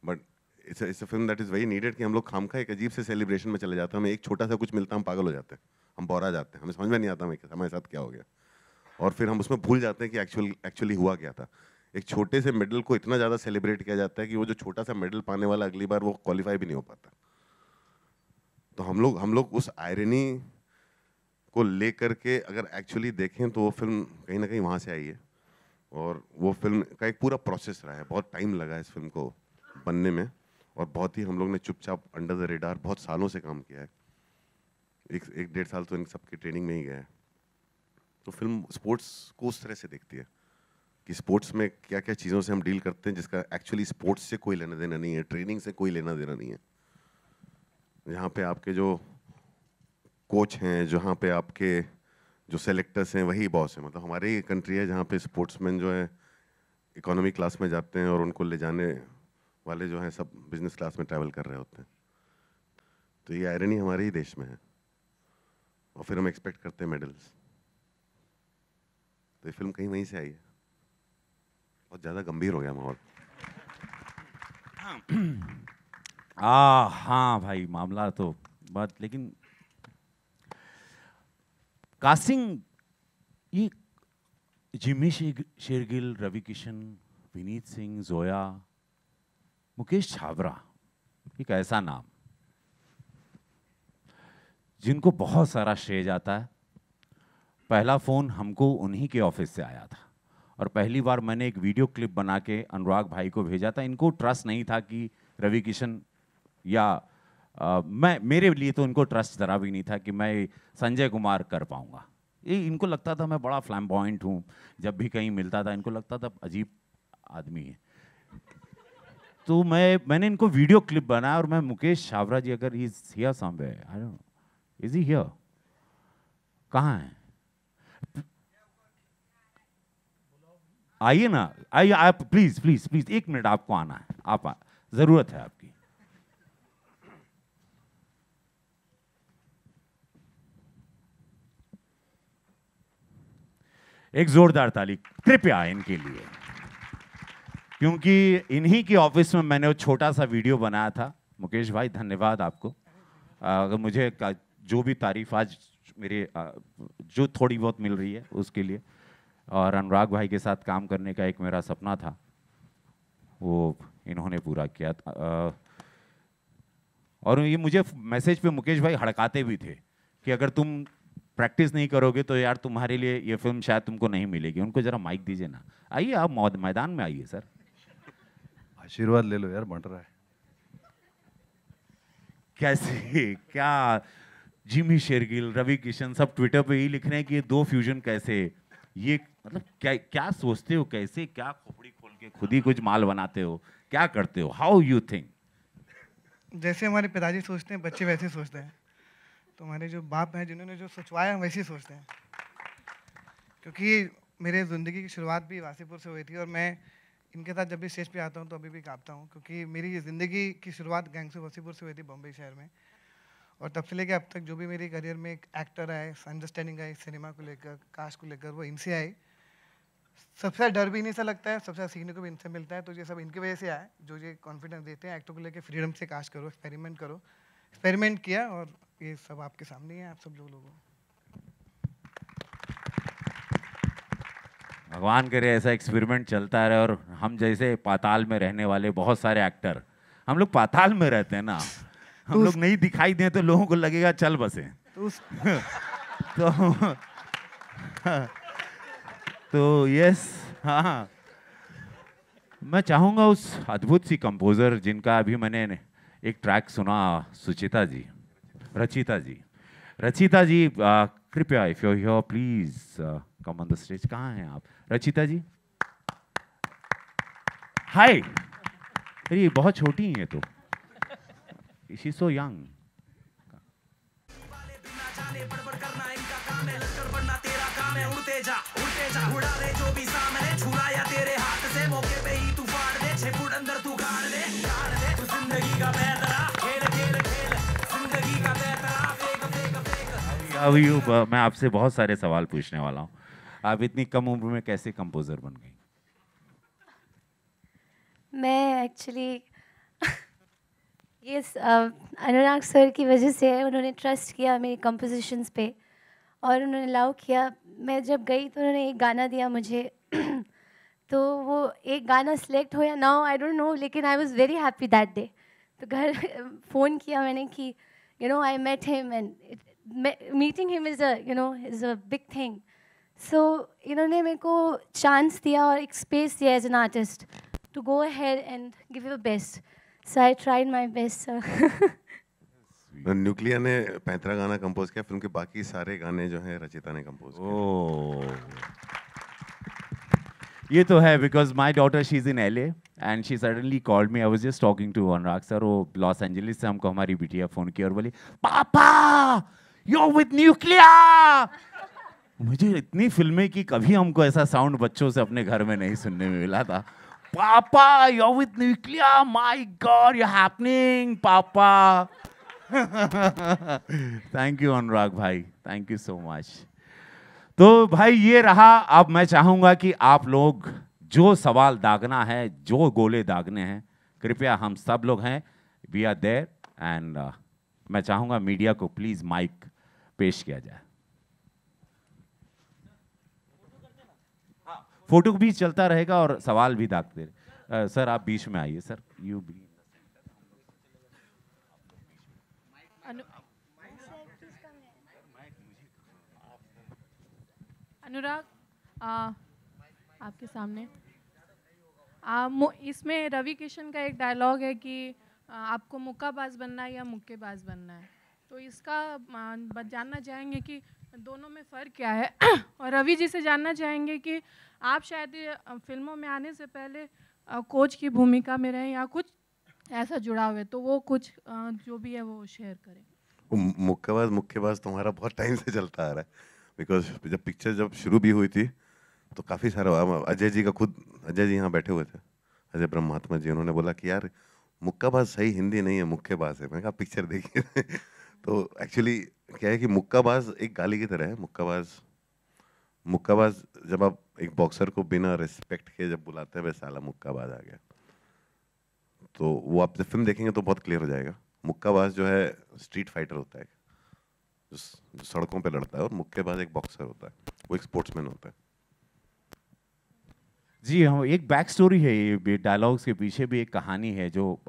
but it's a film that is very needed कि हम लोग खामखा एक अजीब से सेलिब्रेशन में चले जाते हैं। हमें एक छोटा सा कुछ मिलता है, हम पागल हो जाते हैं, हम बौरा जाते हैं, हमें समझ में नहीं आता हमारे साथ क्या हो गया, और फिर हम उसमें भूल जाते हैं कि एक्चुअली हुआ क्या था। एक छोटे से मेडल को इतना ज़्यादा सेलिब्रेट किया जाता है कि वो जो छोटा सा मेडल पाने वाला अगली बार वो क्वालिफाई भी नहीं हो पाता। तो हम लोग उस आयरनी को लेकर के अगर एक्चुअली देखें तो वो फिल्म कहीं ना कहीं वहाँ से आई है, और वो फिल्म का एक पूरा प्रोसेस रहा है, बहुत टाइम लगा है इस फिल्म को बनने में, और बहुत ही हम लोग ने चुपचाप अंडर द रेडार बहुत सालों से काम किया है। एक डेढ़ साल तो इन सबकी ट्रेनिंग में ही गया है। तो फिल्म स्पोर्ट्स को उस तरह से देखती है कि स्पोर्ट्स में क्या क्या चीज़ों से हम डील करते हैं जिसका एक्चुअली स्पोर्ट्स से कोई लेना देना नहीं है, ट्रेनिंग से कोई लेना देना नहीं है। यहाँ पे आपके जो कोच हैं, जहाँ पे आपके जो सेलेक्टर्स हैं, वही बॉस हैं। मतलब हमारी कंट्री है जहाँ पे स्पोर्ट्समैन जो है इकोनॉमी क्लास में जाते हैं और उनको ले जाने वाले जो हैं सब बिजनेस क्लास में ट्रैवल कर रहे होते हैं। तो ये आयरनी हमारे ही देश में है, और फिर हम एक्सपेक्ट करते हैं मेडल्स। तो ये फिल्म कहीं वहीं से आई है। बहुत ज़्यादा गंभीर हो गया माहौल। हाँ भाई, मामला तो बात, लेकिन कास्टिंग, ये जिमी शेरगिल, रवि किशन, विनीत सिंह, जोया, मुकेश छाबरा, एक ऐसा नाम जिनको बहुत सारा श्रेय जाता है। पहला फ़ोन हमको उन्हीं के ऑफिस से आया था, और पहली बार मैंने एक वीडियो क्लिप बना के अनुराग भाई को भेजा था। इनको ट्रस्ट नहीं था कि रवि किशन या मेरे लिए तो उनको ट्रस्ट जरा भी नहीं था कि मैं संजय कुमार कर पाऊंगा। ये इनको लगता था मैं बड़ा फ्लैम्बॉयंट हूँ, जब भी कहीं मिलता था इनको लगता था अजीब आदमी है। तो मैंने इनको वीडियो क्लिप बनाया और मैं मुकेश छाबड़ा जी, अगर he is here somewhere, I don't no, is he here, कहाँ है? आइए ना, आइए आप, प्लीज प्लीज प्लीज, 1 मिनट आपको आना है, आप जरूरत है आपकी। एक जोरदार ताली कृपया इनके लिए, क्योंकि इन्हीं के ऑफिस में मैंने वो छोटा सा वीडियो बनाया था। मुकेश भाई धन्यवाद आपको, अगर मुझे जो भी तारीफ आज मेरे जो थोड़ी बहुत मिल रही है उसके लिए। और अनुराग भाई के साथ काम करने का एक मेरा सपना था, वो इन्होंने पूरा किया। और ये मुझे मैसेज पे मुकेश भाई हड़काते भी थे कि अगर तुम प्रैक्टिस नहीं करोगे तो यार तुम्हारे लिए ये फिल्म शायद तुमको नहीं मिलेगी। उनको जरा माइक दीजिए ना, आइए आप मैदान में आइए सर। आशीर्वाद ले लो यार, बंट रहा है। कैसे, क्या जिमी शेरगिल, रवि किशन सब ट्विटर पे ही लिख रहे हैं कि ये 2 फ्यूजन कैसे, ये मतलब क्या सोचते हो, कैसे, क्या खोपड़ी खोल के खुद ही कुछ माल बनाते हो, क्या करते हो, हाउ यू थिंक? जैसे हमारे पिताजी सोचते हैं बच्चे वैसे सोचते हैं, तो हमारे जो बाप हैं जिन्होंने जो सोचवाया वैसे ही सोचते हैं। क्योंकि मेरे ज़िंदगी की शुरुआत भी वासीपुर से हुई थी और मैं इनके साथ जब भी स्टेज पे आता हूँ तो अभी भी काँपता हूँ, क्योंकि मेरी ज़िंदगी की शुरुआत गैंग से वासीपुर से हुई थी, बॉम्बे शहर में। और तब से लेकर अब तक जो भी मेरी करियर में एक एक्टर आए, अंडरस्टैंडिंग आई सिनेमा को लेकर, कास्ट को लेकर, वो इनसे आई। सबसे डर भी इन्हीं से लगता है, सबसे सीखने को भी इनसे मिलता है। तो ये सब इनकी वजह से आया, जो ये कॉन्फिडेंस देते हैं एक्टर को लेकर, फ्रीडम से कास्ट करो, एक्सपेरिमेंट करो। एक्सपेरिमेंट किया और ये सब आपके सामने है, आप सब जो लोग। भगवान करे ऐसा एक्सपेरिमेंट चलता रहे और हम जैसे पाताल में रहने वाले बहुत सारे एक्टर, हम लोग पाताल में रहते हैं ना, हम लोग नहीं दिखाई दें तो लोगों को लगेगा चल बसे। तो यस, हाँ, मैं चाहूँगा उस अद्भुत सी कंपोजर जिनका अभी मैंने एक ट्रैक सुना, सुचिता जी, रचिता जी, कृपया if you here please come on the stage. कहाँ हैं आप रचिता जी? हाय, अरे बहुत छोटी हैं तो, शी सो यंग। मैं आपसे बहुत सारे सवाल पूछने वाला हूँ। आप इतनी कम उम्र में कैसे कंपोजर बन गई? मैं एक्चुअली ये अनुराग सर की वजह से, उन्होंने ट्रस्ट किया मेरी कंपोजिशंस पे और उन्होंने अलाउ किया। मैं जब गई तो उन्होंने एक गाना दिया मुझे तो वो एक गाना सिलेक्ट हो या ना हो आई डोंट नो, लेकिन I was very happy that day. तो घर फ़ोन किया मैंने कि you know I met him and meeting him is a big thing. So इन्होंने मेरे को चांस दिया और एक स्पेस दिया as an artist to go ahead and give your best. So I tried my best sir. Nuclear ने 35 गाना compose किया, फिल्म के बाकी सारे गाने जो हैं रचिता ने कंपोज किए। ये तो है, because my daughter she is in LA and she suddenly called me. I was just talking to Anurag sir, वो लॉस एंजलिस से हमको हमारी बिटिया फोन की और बोली पापा यू आर विद न्यूक्लियर। मुझे इतनी फिल्में की कभी हमको ऐसा साउंड बच्चों से अपने घर में नहीं सुनने में मिला था। पापा you are with nuclear, my god you happening पापा। थैंक यू अनुराग भाई, थैंक यू सो मच। तो भाई ये रहा। अब मैं चाहूंगा कि आप लोग जो सवाल दागना है, जो गोले दागने हैं, कृपया हम सब लोग हैं, वी आर देयर एंड मैं चाहूंगा मीडिया को प्लीज माइक पेश किया जाए। फोटो भी चलता रहेगा और सवाल भी दागते रहे। सर आप बीच में आइए सर, यू भी। अनुराग आपके सामने इसमें रवि किशन का एक डायलॉग है कि आपको मुक्काबाज बनना है या मुक्केबाज बनना है, तो इसका जानना चाहेंगे कि दोनों में फ़र्क क्या है। और रवि जी से जानना चाहेंगे कि आप शायद फिल्मों में आने से पहले कोच की भूमिका में रहे या कुछ ऐसा जुड़ा हुआ है, तो वो कुछ जो भी है वो शेयर करें। मुक्केबाज तुम्हारा बहुत टाइम से चलता आ रहा है, बिकॉज जब पिक्चर जब शुरू भी हुई थी तो काफ़ी सारा अजय जी का खुद, अजय जी यहाँ बैठे हुए थे, अजय ब्रह्मात्मा जी, उन्होंने बोला कि यार मुक्काबाज सही हिंदी नहीं है, मुक्केबाज है। मैंने कहा पिक्चर देखिए। तो एक्चुअली क्या है कि मुक्काबाज एक गाली की तरह है। मुक्काबाज जब आप एक बॉक्सर को बिना रिस्पेक्ट के जब बुलाते हैं, वह साला मुक्काबाज आ गया, तो वो आप जब फिल्म देखेंगे तो बहुत क्लियर हो जाएगा। मुक्काबाज जो है स्ट्रीट फाइटर होता है, जो सड़कों पे लड़ता है, और मुक्केबाज एक बॉक्सर होता है, वो एक स्पोर्ट्समैन होता है। जी हाँ, एक बैक स्टोरी है, ये डायलॉग्स के पीछे भी एक कहानी है, जो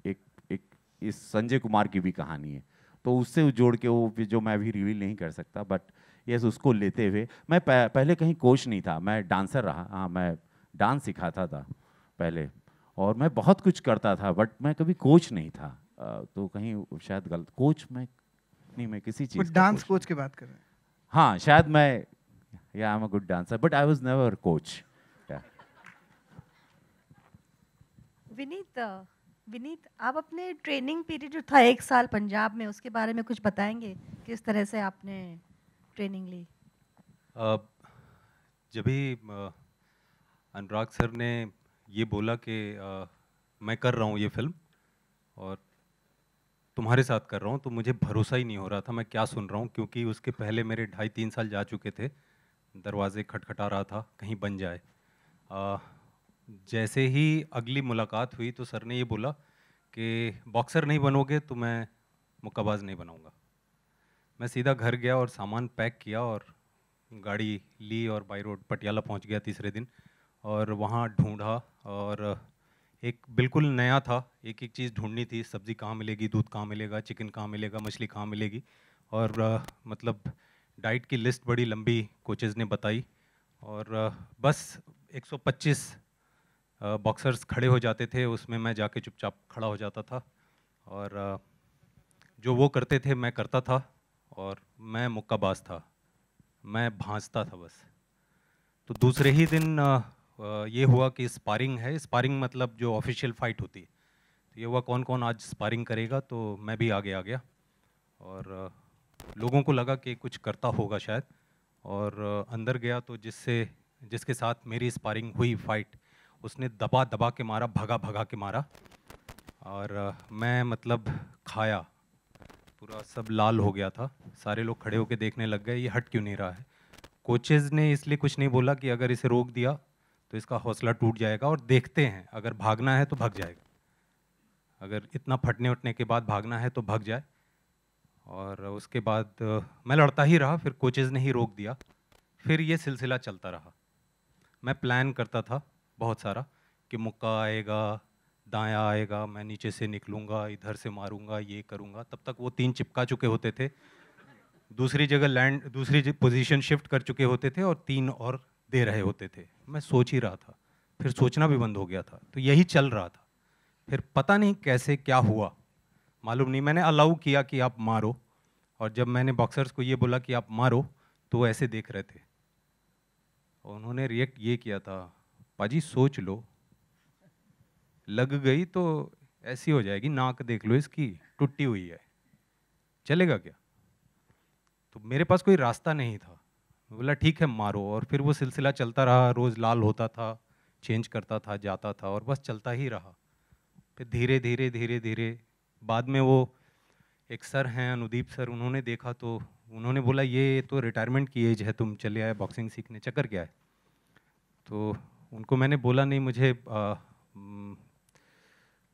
एक इस संजय कुमार की भी कहानी है, तो उससे जोड़ के वो जो मैं अभी रिवील नहीं कर सकता, बट यस उसको लेते हुए मैं पहले कहीं कोच नहीं था, मैं डांसर रहा। हाँ, मैं डांस सिखाता था पहले, और मैं बहुत कुछ करता था, बट मैं कभी कोच नहीं था। तो कहीं शायद गलत कोच मैं किसी चीज़ डांस कोच की बात कर रहे हैं। हाँ, शायद मैं आई am a good dancer, but I was never coach. Vineet, आप अपने ट्रेनिंग पीरियड जो था 1 साल पंजाब में, उसके बारे में कुछ बताएंगे, किस तरह से आपने ट्रेनिंग ली? जब भी अनुराग सर ने ये बोला कि मैं कर रहा हूँ ये फिल्म और तुम्हारे साथ कर रहा हूँ, तो मुझे भरोसा ही नहीं हो रहा था मैं क्या सुन रहा हूँ, क्योंकि उसके पहले मेरे 2.5-3 साल जा चुके थे, दरवाजे खटखटा रहा था कहीं बन जाए। जैसे ही अगली मुलाकात हुई तो सर ने ये बोला कि बॉक्सर नहीं बनोगे तो मैं मुक्काबाज नहीं बनाऊंगा। मैं सीधा घर गया और सामान पैक किया और गाड़ी ली और बाई रोड पटियाला पहुंच गया तीसरे दिन, और वहाँ ढूंढा, और एक बिल्कुल नया था, एक एक चीज़ ढूंढनी थी, सब्ज़ी कहाँ मिलेगी, दूध कहाँ मिलेगा, चिकन कहाँ मिलेगा, मछली कहाँ मिलेगी, और मतलब डाइट की लिस्ट बड़ी लंबी कोचेज़ ने बताई, और बस 125 बॉक्सर्स खड़े हो जाते थे, उसमें मैं जाके चुपचाप खड़ा हो जाता था, और जो वो करते थे मैं करता था, और मैं मुक्काबाज था, मैं भांजता था बस। तो दूसरे ही दिन ये हुआ कि स्पारिंग है, स्पारिंग मतलब जो ऑफिशियल फाइट होती है, तो ये हुआ कौन कौन आज स्पारिंग करेगा, तो मैं भी आगे आ गया, और लोगों को लगा कि कुछ करता होगा शायद, और अंदर गया तो जिसके साथ मेरी स्पारिंग हुई फाइट, उसने दबा दबा के मारा, भगा भगा के मारा, और मैं मतलब खाया, पूरा सब लाल हो गया था। सारे लोग खड़े होकर देखने लग गए, ये हट क्यों नहीं रहा है। कोचेज़ ने इसलिए कुछ नहीं बोला कि अगर इसे रोक दिया तो इसका हौसला टूट जाएगा, और देखते हैं अगर भागना है तो भाग जाएगा, अगर इतना फटने उठने के बाद भागना है तो भाग जाए। और उसके बाद मैं लड़ता ही रहा, फिर कोचेज़ ने ही रोक दिया, फिर ये सिलसिला चलता रहा। मैं प्लान करता था बहुत सारा कि मुक्का आएगा, दायां आएगा, मैं नीचे से निकलूँगा, इधर से मारूंगा, ये करूँगा, तब तक वो 3 चिपका चुके होते थे, दूसरी जगह लैंड, दूसरी पोजीशन शिफ्ट कर चुके होते थे, और 3 और दे रहे होते थे। मैं सोच ही रहा था, फिर सोचना भी बंद हो गया था, तो यही चल रहा था। फिर पता नहीं कैसे क्या हुआ, मालूम नहीं, मैंने अलाउ किया कि आप मारो, और जब मैंने बॉक्सर्स को ये बोला कि आप मारो, तो वो ऐसे देख रहे थे, और उन्होंने रिएक्ट ये किया था, पाजी सोच लो, लग गई तो ऐसी हो जाएगी, नाक देख लो इसकी टूटी हुई है, चलेगा क्या। तो मेरे पास कोई रास्ता नहीं था, मैं बोला ठीक है मारो, और फिर वो सिलसिला चलता रहा, रोज़ लाल होता था, चेंज करता था, जाता था, और बस चलता ही रहा। फिर धीरे धीरे धीरे धीरे बाद में वो एक सर हैं अनुदीप सर, उन्होंने देखा तो उन्होंने बोला ये तो रिटायरमेंट की एज है, तुम चले आए बॉक्सिंग सीखने, चक्कर क्या है। तो उनको मैंने बोला नहीं, मुझे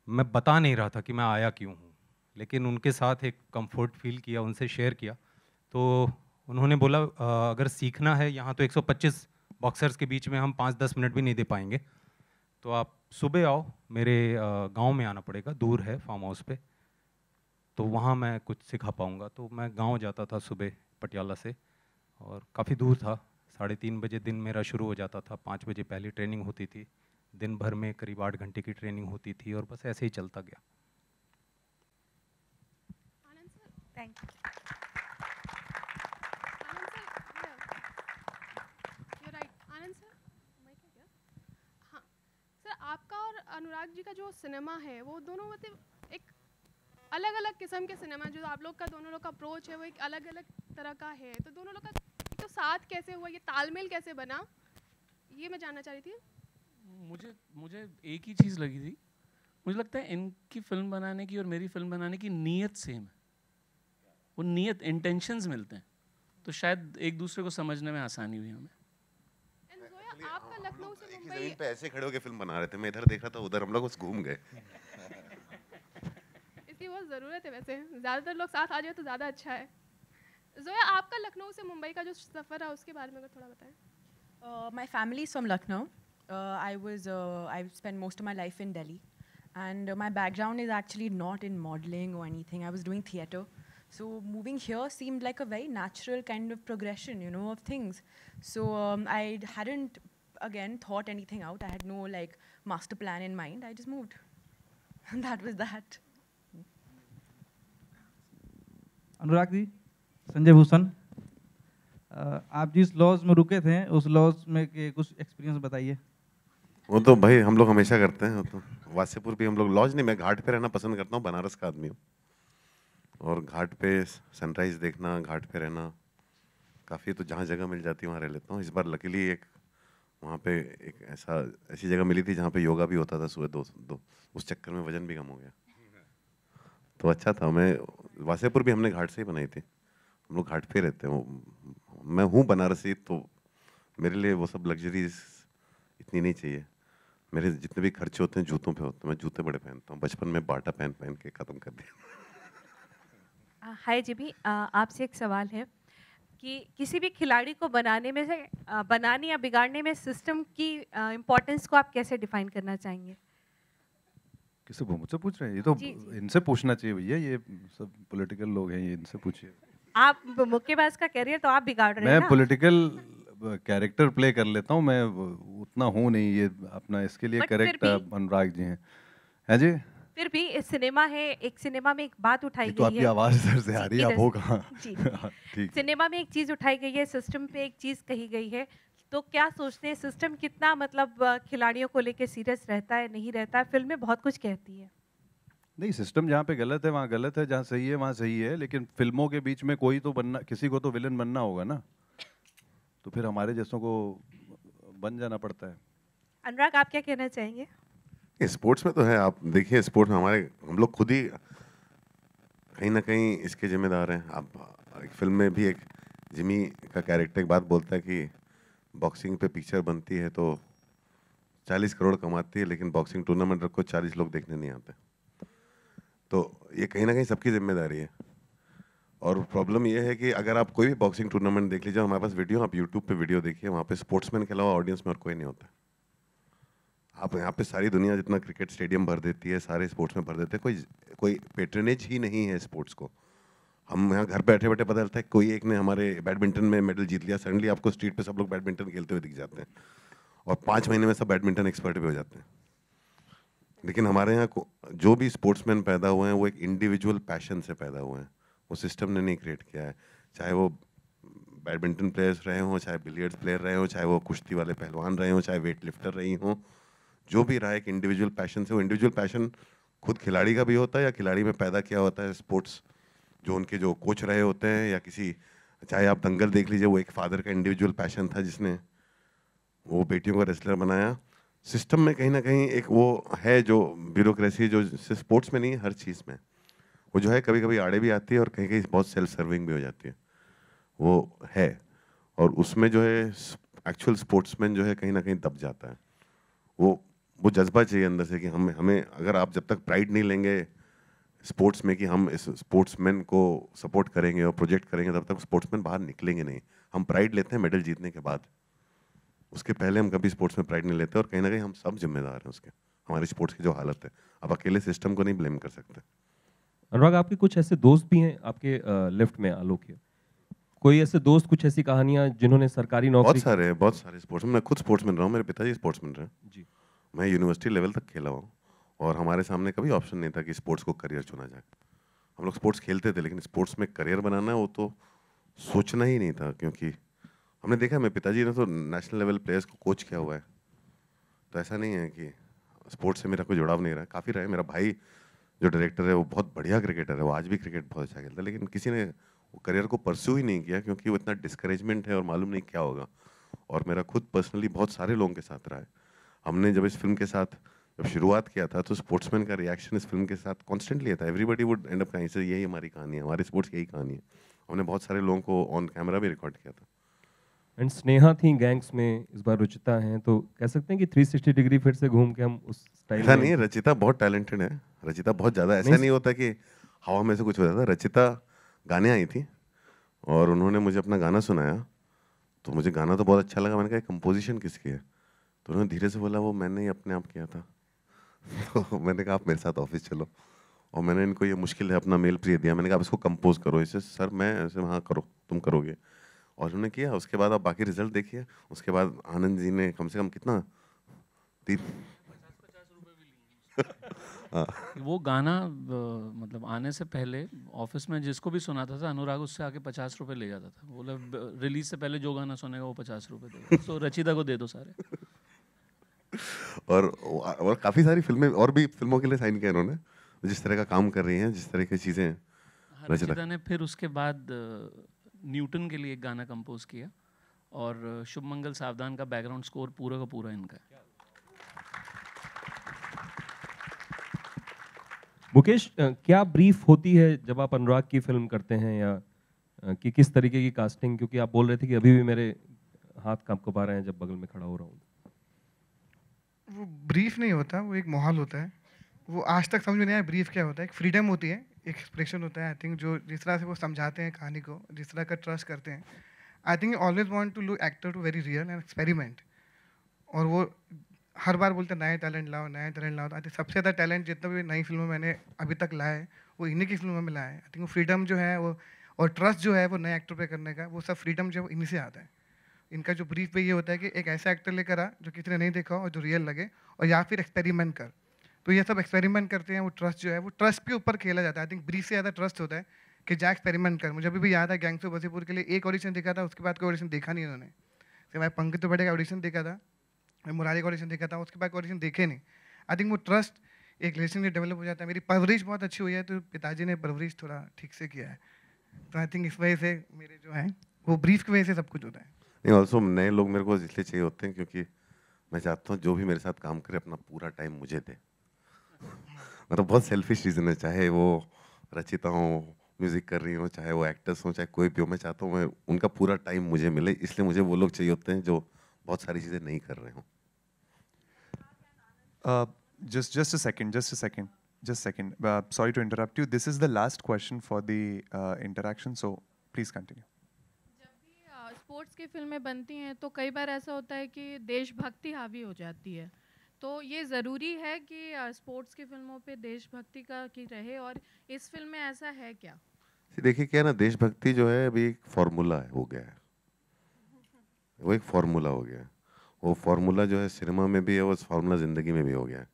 मैं बता नहीं रहा था कि मैं आया क्यों हूँ, लेकिन उनके साथ एक कंफर्ट फील किया, उनसे शेयर किया, तो उन्होंने बोला अगर सीखना है यहाँ तो 125 बॉक्सर्स के बीच में हम 5-10 मिनट भी नहीं दे पाएंगे, तो आप सुबह आओ, मेरे गांव में आना पड़ेगा, दूर है फार्म हाउस पे, तो वहाँ मैं कुछ सिखा पाऊँगा। तो मैं गांव जाता था सुबह पटियाला से, और काफ़ी दूर था, 3:30 बजे दिन मेरा शुरू हो जाता था, 5 बजे पहली ट्रेनिंग होती थी, दिन भर में करीब 8 घंटे की ट्रेनिंग होती थी, और बस ऐसे ही चलता गया। Thank you. आनंद सर, हाँ सर, आपका और अनुराग जी का जो सिनेमा है वो दोनों मतलब एक अलग अलग किस्म के सिनेमा, जो आप लोग का दोनों लोग का अप्रोच है वो एक अलग अलग तरह का है, तो दोनों लोग का तो साथ कैसे हुआ, ये तालमेल कैसे बना, ये मैं जानना चाह रही थी। मुझे एक ही चीज़ लगी थी, मुझे लगता है इनकी फिल्म बनाने की और मेरी फिल्म बनाने की नीयत सेम है, वो नीयत इंटेंशंस मिलते हैं, तो शायद एक दूसरे को समझने में आसानी हुई हमें। आपका लखनऊ से मुंबई जमीन पे ऐसे खड़े होकर फिल्म बना रहे थे, मैं इधर देख रहा था, उधर हम लोग बस घूम गए। इसकी बहुत ज़रूरत है, वैसे ज़्यादातर लोग साथ आ जाए तो ज़्यादा अच्छा है। जोया, आपका लखनऊ से मुंबई का जो सफ़र है उसके बारे में अगर थोड़ा बताएं। My family is from Lucknow. I spent most of my life in Delhi, and my background is actually not in modeling or anything. I was doing theatre, so moving here seemed like a very natural kind of progression, you know, of things. So I hadn't again thought anything out. I had no like master plan in mind. I just moved, and that was that. Anurag ji, Sanjay Bhushan, आप जिस laws में रुके थे उस laws में के कुछ experience बताइए। वो तो भाई हम लोग हमेशा करते हैं, वो तो वासेपुर भी हम लोग लॉज नहीं, मैं घाट पे रहना पसंद करता हूँ, बनारस का आदमी हूँ, और घाट पे सनराइज देखना, घाट पे रहना काफ़ी, तो जहाँ जगह मिल जाती है वहाँ रह लेता हूँ। इस बार लकीली एक वहाँ पे एक ऐसी जगह मिली थी जहाँ पे योगा भी होता था सुबह दो, उस चक्कर में वजन भी कम हो गया, तो अच्छा था। मैं वासेपुर भी हमने घाट से ही बनाई थी, हम लोग घाट पे रहते हैं, मैं हूँ बनारसी, तो मेरे लिए वो सब लग्जरीज इतनी नहीं चाहिए। मेरे जितने भी खर्चे होते हैं जूतों पे होते हैं, मैं जूते बड़े पहनता हूँ, बचपन में बाटा पहन के ख़त्म कर दिया। हाय जीबी, आपसे एक सवाल है कि किसी भी खिलाड़ी को बनाने में से बनाने या बिगाड़ने में सिस्टम की इम्पोर्टेंस को आप कैसे डिफाइन करना चाहेंगे? किसे मुझसे पूछ रहे हैं? ये तो इनसे पूछना चाहिए भैया, ये सब पॉलिटिकल लोग हैं, ये इनसे पूछिए। आप मुक्केबाज का कैरियर तो आप बिगाड़ रहे हैं ना। मैं पॉलिटिकल कैरेक्टर प्ले कर लेता हूँ, मैं उतना हूँ नहीं, ये अपना इसके लिए करेक्ट अनुराग जी हैं। हैं जी? फिर भी इस सिनेमा है, एक सिनेमा में एक बात उठाई गई है। तो आपकी आवाज़ इधर से आ रही है, आप हो कहाँ? ठीक। सिनेमा में एक चीज़ उठाई गई है, सिस्टम पे एक चीज़ कही गई है, तो क्या सोचते हैं सिस्टम कितना मतलब खिलाड़ियों को लेके सीरियस रहता है, नहीं रहता है? फिल्में बहुत कुछ कहती है। नहीं, सिस्टम जहाँ पे गलत है वहाँ गलत है, जहाँ सही है वहाँ सही है, लेकिन फिल्मों के बीच में कोई तो बनना, किसी को तो विलन बनना होगा ना, तो फिर हमारे जैसों को बन जाना पड़ता है। अनुराग, आप क्या कहना चाहेंगे? स्पोर्ट्स में तो है, आप देखिए स्पोर्ट्स में हम लोग खुद ही कहीं ना कहीं इसके जिम्मेदार हैं। आप एक फिल्म में भी एक जिमी का कैरेक्टर एक बात बोलता है कि बॉक्सिंग पे पिक्चर बनती है तो 40 करोड़ कमाती है, लेकिन बॉक्सिंग टूर्नामेंट रखो 40 लोग देखने नहीं आते, तो ये कहीं ना कहीं सबकी जिम्मेदारी है। और प्रॉब्लम ये है कि अगर आप कोई भी बॉक्सिंग टूर्नामेंट देख लीजिए, हमारे पास वीडियो, आप यूट्यूब पे वीडियो देखिए, वहाँ पे स्पोर्ट्समैन के अलावा ऑडियंस में और कोई नहीं होता। आप यहाँ पे सारी दुनिया जितना क्रिकेट स्टेडियम भर देती है, सारे स्पोर्ट्स में भर देते हैं, कोई पेट्रनेज ही नहीं है स्पोर्ट्स को। हम यहाँ घर बैठे बैठे पता चलता है कोई एक ने हमारे बैडमिंटन में मेडल जीत लिया, सडनली आपको स्ट्रीट पे सब लोग बैडमिंटन खेलते हुए दिख जाते हैं, और 5 महीने में सब बैडमिंटन एक्सपर्ट भी हो जाते हैं। लेकिन हमारे यहाँ जो भी स्पोर्ट्समैन पैदा हुए हैं वो एक इंडिविजुअल पैशन से पैदा हुए हैं, वो सिस्टम ने नहीं क्रिएट किया है। चाहे वो बैडमिंटन प्लेयर्स रहे हों, चाहे बिलियर्ड्स प्लेयर रहे हों, चाहे वो कुश्ती वाले पहलवान रहे हों, चाहे वेट लिफ्टर रही हों, जो भी रहा है एक इंडिविजुअल पैशन से। वो इंडिविजुअल पैशन खुद खिलाड़ी का भी होता है या खिलाड़ी में पैदा किया होता है। स्पोर्ट्स जो उनके जो कोच रहे होते हैं या किसी, चाहे आप दंगल देख लीजिए, वो एक फादर का इंडिविजुअल पैशन था जिसने वो बेटियों को रेसलर बनाया। सिस्टम में कहीं ना कहीं एक वो है जो ब्यूरोक्रेसी, जो स्पोर्ट्स में नहीं है, हर चीज़ में वो जो है कभी कभी आड़े भी आती है और कहीं कहीं बहुत सेल्फ सर्विंग भी हो जाती है, वो है। और उसमें जो है एक्चुअल स्पोर्ट्समैन जो है कहीं ना कहीं दब जाता है। वो जज्बा चाहिए अंदर से कि हमें अगर आप जब तक प्राइड नहीं लेंगे स्पोर्ट्स में कि हम इस स्पोर्ट्समैन को सपोर्ट करेंगे और प्रोजेक्ट करेंगे, तब तक स्पोर्ट्समैन बाहर निकलेंगे नहीं। हम प्राइड लेते हैं मेडल जीतने के बाद, उसके पहले हम कभी स्पोर्ट्स में प्राइड नहीं लेते, और कहीं ना कहीं हम सब जिम्मेदार हैं उसके, हमारी स्पोर्ट्स की जो हालत है। अब अकेले सिस्टम को नहीं ब्लेम कर सकते। अनुराग, आपके कुछ ऐसे दोस्त भी हैं आपके लेफ्ट में, आलोक है, कोई ऐसे दोस्त, कुछ ऐसी कहानियां जिन्होंने सरकारी नौकरी? बहुत सारे स्पोर्ट्स में, मैं खुद स्पोर्ट्समैन रहा हूँ, मेरे पिताजी स्पोर्ट्समैन रहे जी, मैं यूनिवर्सिटी लेवल तक खेला हूँ, और हमारे सामने कभी ऑप्शन नहीं था कि स्पोर्ट्स को करियर चुना जाए। हम लोग स्पोर्ट्स खेलते थे, लेकिन स्पोर्ट्स में करियर बनाना वो तो सोचना ही नहीं था, क्योंकि हमने देखा मेरे पिताजी ने तो नेशनल लेवल प्लेयर्स को कोच किया हुआ है। तो ऐसा नहीं है कि स्पोर्ट्स से मेरा कोई जुड़ाव नहीं रहा, काफ़ी रहा है। मेरा भाई जो डायरेक्टर है वो बहुत बढ़िया क्रिकेटर है, वो आज भी क्रिकेट बहुत अच्छा खेलता है, लेकिन किसी ने वो करियर को परस्यू ही नहीं किया, क्योंकि वो इतना डिस्करेजमेंट है और मालूम नहीं क्या होगा। और मेरा खुद पर्सनली बहुत सारे लोगों के साथ रहा है। हमने जब इस फिल्म के साथ जब शुरुआत किया था तो स्पोर्ट्समैन का रिएक्शन इस फिल्म के साथ कॉन्स्टेंटली था। एवरीबडी वुड एंड अप कहीं से यही हमारी कहानी है, हमारे स्पोर्ट्स की यही कहानी है। हमने बहुत सारे लोगों को ऑन कैमरा भी रिकॉर्ड किया था। एंड स्नेहा थी गैंग्स में, इस बार रुचिता हैं, तो कह सकते हैं कि 360 डिग्री फिर से घूम के हम उस स्टाइल ऐसा नहीं है, रचिता बहुत टैलेंटेड है, रचिता बहुत ज़्यादा, ऐसा नहीं होता कि हवा में से कुछ हो जाता। रचिता गाने आई थी और उन्होंने मुझे अपना गाना सुनाया, तो मुझे गाना तो बहुत अच्छा लगा। मैंने कहा कंपोजिशन किसकी है, तो उन्होंने धीरे से बोला वो मैंने ही अपने आप किया था। तो मैंने कहा आप मेरे साथ ऑफिस चलो, और मैंने इनको ये मुश्किल है अपना मेल प्रिय दिया। मैंने कहा आप इसको कंपोज करो। इसे सर मैं ऐसे हाँ करो, तुम करोगे, और उन्होंने किया। उसके बाद आप बाकी रिजल्ट देखिए। उसके बाद आनंद जी ने कम से कम कितना 50 वो गाना मतलब आने से पहले ऑफिस में जिसको भी सुनाता था अनुराग उससे आके 50 रुपए ले जाता था। बोले रिलीज से पहले जो गाना सुनेगा वो 50 रुपए देगा। तो रचिता को दे दो सारे। और काफ़ी सारी फिल्में और भी फिल्मों के लिए साइन किया इन्होंने, जिस तरह का काम कर रही हैं, जिस तरह की चीज़ें हैं। रचिता ने फिर उसके बाद न्यूटन के लिए एक गाना कंपोज किया, और शुभ मंगल सावधान का बैकग्राउंड स्कोर पूरा का पूरा इनका है। मुकेश, क्या ब्रीफ होती है जब आप अनुराग की फिल्म करते हैं, या कि किस तरीके की कास्टिंग? क्योंकि आप बोल रहे थे कि अभी भी मेरे हाथ कांप रहे हैं जब बगल में खड़ा हो रहा हूँ। वो ब्रीफ नहीं होता, वो एक माहौल होता है। वो आज तक समझ में नहीं आया ब्रीफ क्या होता है। एक फ्रीडम होती है, एक एक्सप्रेशन होता है। आई थिंक जो जिस तरह से वो समझाते हैं कहानी को, जिस तरह का ट्रस्ट करते हैं, I think always want to look actor to very real and experiment. और वो हर बार बोलते नए टैलेंट लाओ, नए टैलेंट लाओ। आई थिंक सबसे ज़्यादा टैलेंट जितना भी नई फिल्मों में मैंने अभी तक लाया है वो इन्हीं की फिल्मों में लाया है। आई थिंक वो फ्रीडम जो है वो, और ट्रस्ट जो है वो नए एक्टर पे करने का, वो सब फ्रीडम जो है वो इन्हीं से आता है। इनका जो ब्रीफ पे ये होता है कि एक ऐसा एक्टर लेकर आ जो किसी ने नहीं देखा और जो रियल लगे, और या फिर एक्सपेरिमेंट कर। तो ये सब एक्सपेरिमेंट करते हैं। वो ट्रस्ट जो है वो ट्रस्ट के ऊपर खेला जाता है। आई थिंक ब्रीफ से ज़्यादा ट्रस्ट होता है कि जा एक्सपेरिमेंट कर। मुझे अभी भी याद है गैंग्स ऑफ वसीपुर के लिए एक ऑडिशन देखा था, उसके बाद कोई ऑडिशन देखा नहीं उन्होंने। सिवाय पंकज त्रिपाठी का ऑडिशन देखा था, मुरारी का ऑडिशन देखा था, उसके बाद ऑडिशन देखे नहीं। आई थिंक वो ट्रस्ट एक रिलेशनशिप डेवलप हो जाता है। मेरी परवरिश बहुत अच्छी हुई है, तो पिताजी ने परवरिश थोड़ा ठीक से किया है। तो आई थिंक इस वजह से मेरे जो है वो ब्रीफ की वजह से सब कुछ होता है। नहीं, ऑल्सो नए लोग मेरे को इसलिए चाहिए होते हैं क्योंकि मैं चाहता हूँ जो भी मेरे साथ काम करे अपना पूरा टाइम मुझे दे। मतलब बहुत सेल्फिश रीज़न है, चाहे वो रचिता हो, म्यूज़िक कर रही हो, चाहे वो एक्टर्स हो, चाहे कोई भी हो, मैं चाहता हूँ मैं उनका पूरा टाइम मुझे मिले। इसलिए मुझे वो लोग चाहिए होते हैं जो बहुत सारी चीज़ें नहीं कर रहे हों। Just a second. Sorry to interrupt you. This is the last question for the interaction, so please continue. जब भी स्पोर्ट्स की फिल्में बनती हैं तो कई बार ऐसा होता है कि देशभक्ति हावी हो जाती है। तो ये ज़रूरी है कि स्पोर्ट्स की फिल्मों पे देशभक्ति का की रहे, और इस फिल्म में ऐसा है क्या? देखिए क्या है ना, देशभक्ति जो है अभी एक फार्मूला हो गया है। वो एक फार्मूला हो गया है। वो फार्मूला जो है सिनेमा में भी है, वो फार्मूला ज़िंदगी में भी हो गया है।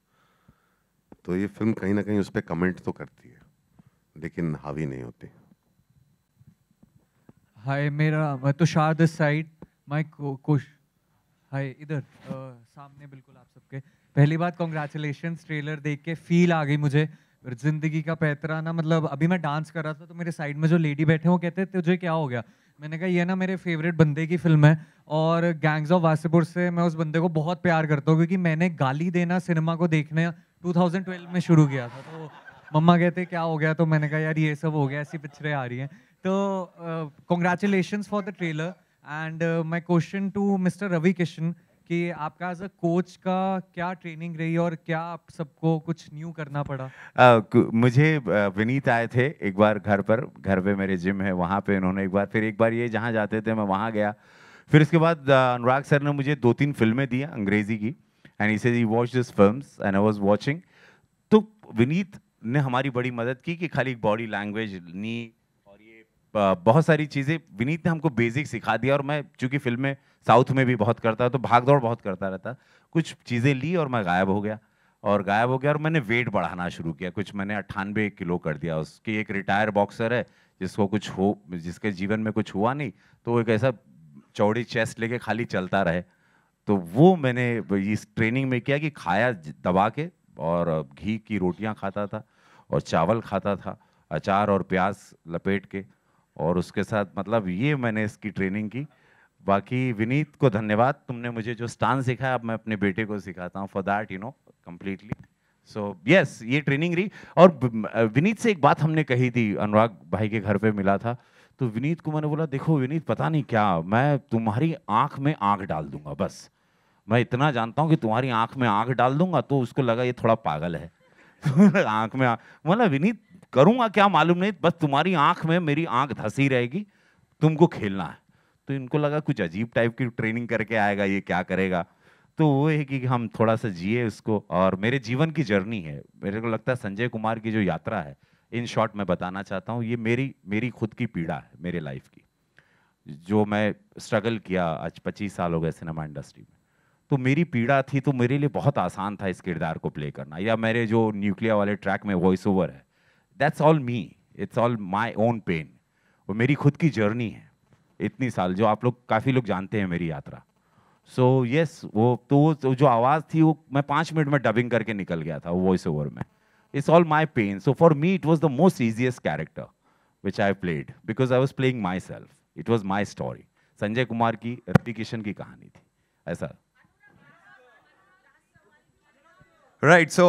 तो ये फिल्म कहीं ना कहीं उस पर कमेंट तो करती है, लेकिन हावी नहीं होती। हाय, मैं तुषार दिस साइड। माय कोश हाय, इधर सामने बिल्कुल आप सबके। पहली बात कॉन्ग्रेचुलेशंस, ट्रेलर देख के फील आ गई मुझे। जिंदगी का पैतरा ना, मतलब अभी मैं डांस कर रहा था तो मेरे साइड में जो लेडी बैठे हैं वो कहते तुझे क्या हो गया। मैंने कहा ये ना मेरे फेवरेट बंदे की फिल्म है, और गैंग्स ऑफ वासेपुर से मैं उस बंदे को बहुत प्यार करता हूँ, क्योंकि मैंने गाली देना सिनेमा को देखने 2012 में शुरू किया था। तो मम्मा कहते क्या हो गया, तो मैंने कहा यार ये सब हो गया, ऐसी पिक्चरें आ रही हैं। तो congratulations for the trailer. And my question to mister Ravi Kishan कि आपका एज अ कोच का क्या ट्रेनिंग रही, और क्या आप सबको कुछ न्यू करना पड़ा? मुझे विनीत आए थे एक बार घर पे मेरे जिम है वहाँ पे, उन्होंने एक बार ये जहाँ जाते थे मैं वहाँ गया। फिर उसके बाद अनुराग सर ने मुझे 2-3 फिल्में दी अंग्रेजी की, and he said he watched this films and I was watching. तो विनीत ने हमारी बड़ी मदद की कि खाली बॉडी लैंग्वेज नहीं, और ये बहुत सारी चीज़ें विनीत ने हमको बेसिक सिखा दिया। और मैं चूँकि फिल्में साउथ में भी बहुत करता तो भाग दौड़ बहुत करता रहता, कुछ चीज़ें ली और मैं गायब हो गया। और गायब हो गया। और मैंने वेट बढ़ाना शुरू किया, कुछ मैंने 98 किलो कर दिया। उसकी एक रिटायर बॉक्सर है जिसको कुछ हो, जिसके जीवन में कुछ हुआ नहीं, तो वो एक ऐसा चौड़ी चेस्ट लेके खाली चलता रहे। तो वो मैंने इस ट्रेनिंग में किया कि खाया दबा के, और घी की रोटियां खाता था और चावल खाता था, अचार और प्याज लपेट के, और उसके साथ मतलब ये मैंने इसकी ट्रेनिंग की। बाकी विनीत को धन्यवाद, तुमने मुझे जो स्टांस सिखाया अब मैं अपने बेटे को सिखाता हूँ, for that you know completely. So yes, ये ट्रेनिंग रही। और विनीत से एक बात हमने कही थी, अनुराग भाई के घर पे मिला था, तो विनीत को मैंने बोला देखो विनीत, पता नहीं क्या, मैं तुम्हारी आंख में आंख डाल दूंगा, बस मैं इतना जानता हूँ कि तुम्हारी आंख में आंख डाल दूंगा। तो उसको लगा ये थोड़ा पागल है। आंख में मतलब विनीत करूँगा क्या मालूम नहीं, बस तुम्हारी आंख में मेरी आंख धसी रहेगी, तुमको खेलना है। तो इनको लगा कुछ अजीब टाइप की ट्रेनिंग करके आएगा, ये क्या करेगा। तो वो है कि हम थोड़ा सा जिए उसको। और मेरे जीवन की जर्नी है, मेरे को लगता है संजय कुमार की जो यात्रा है, इन शॉर्ट मैं बताना चाहता हूँ, ये मेरी खुद की पीड़ा है, मेरे लाइफ की, जो मैं स्ट्रगल किया। आज 25 साल हो गए सिनेमा इंडस्ट्री में, तो मेरी पीड़ा थी, तो मेरे लिए बहुत आसान था इस किरदार को प्ले करना। या मेरे जो न्यूक्लियर वाले ट्रैक में वॉइस ओवर है, that's all me, it's all my own pain. वो मेरी खुद की जर्नी है, इतनी साल, जो आप लोग काफ़ी लोग जानते हैं मेरी यात्रा। सो यस, वो जो आवाज़ थी वो मैं 5 मिनट में डबिंग करके निकल गया था वो वॉइस ओवर में। It's all my pain. So for me it was the most easiest character which I played, because I was playing myself, it was my story. Sanjay Kumar की, रवि किशन की कहानी थी, ऐसा। Right. So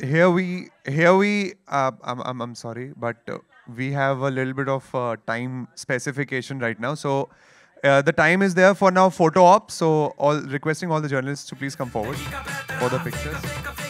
here we I'm sorry, but we have a little bit of time specification right now. So the time is there for now photo op. So requesting all the journalists to please come forward for the pictures.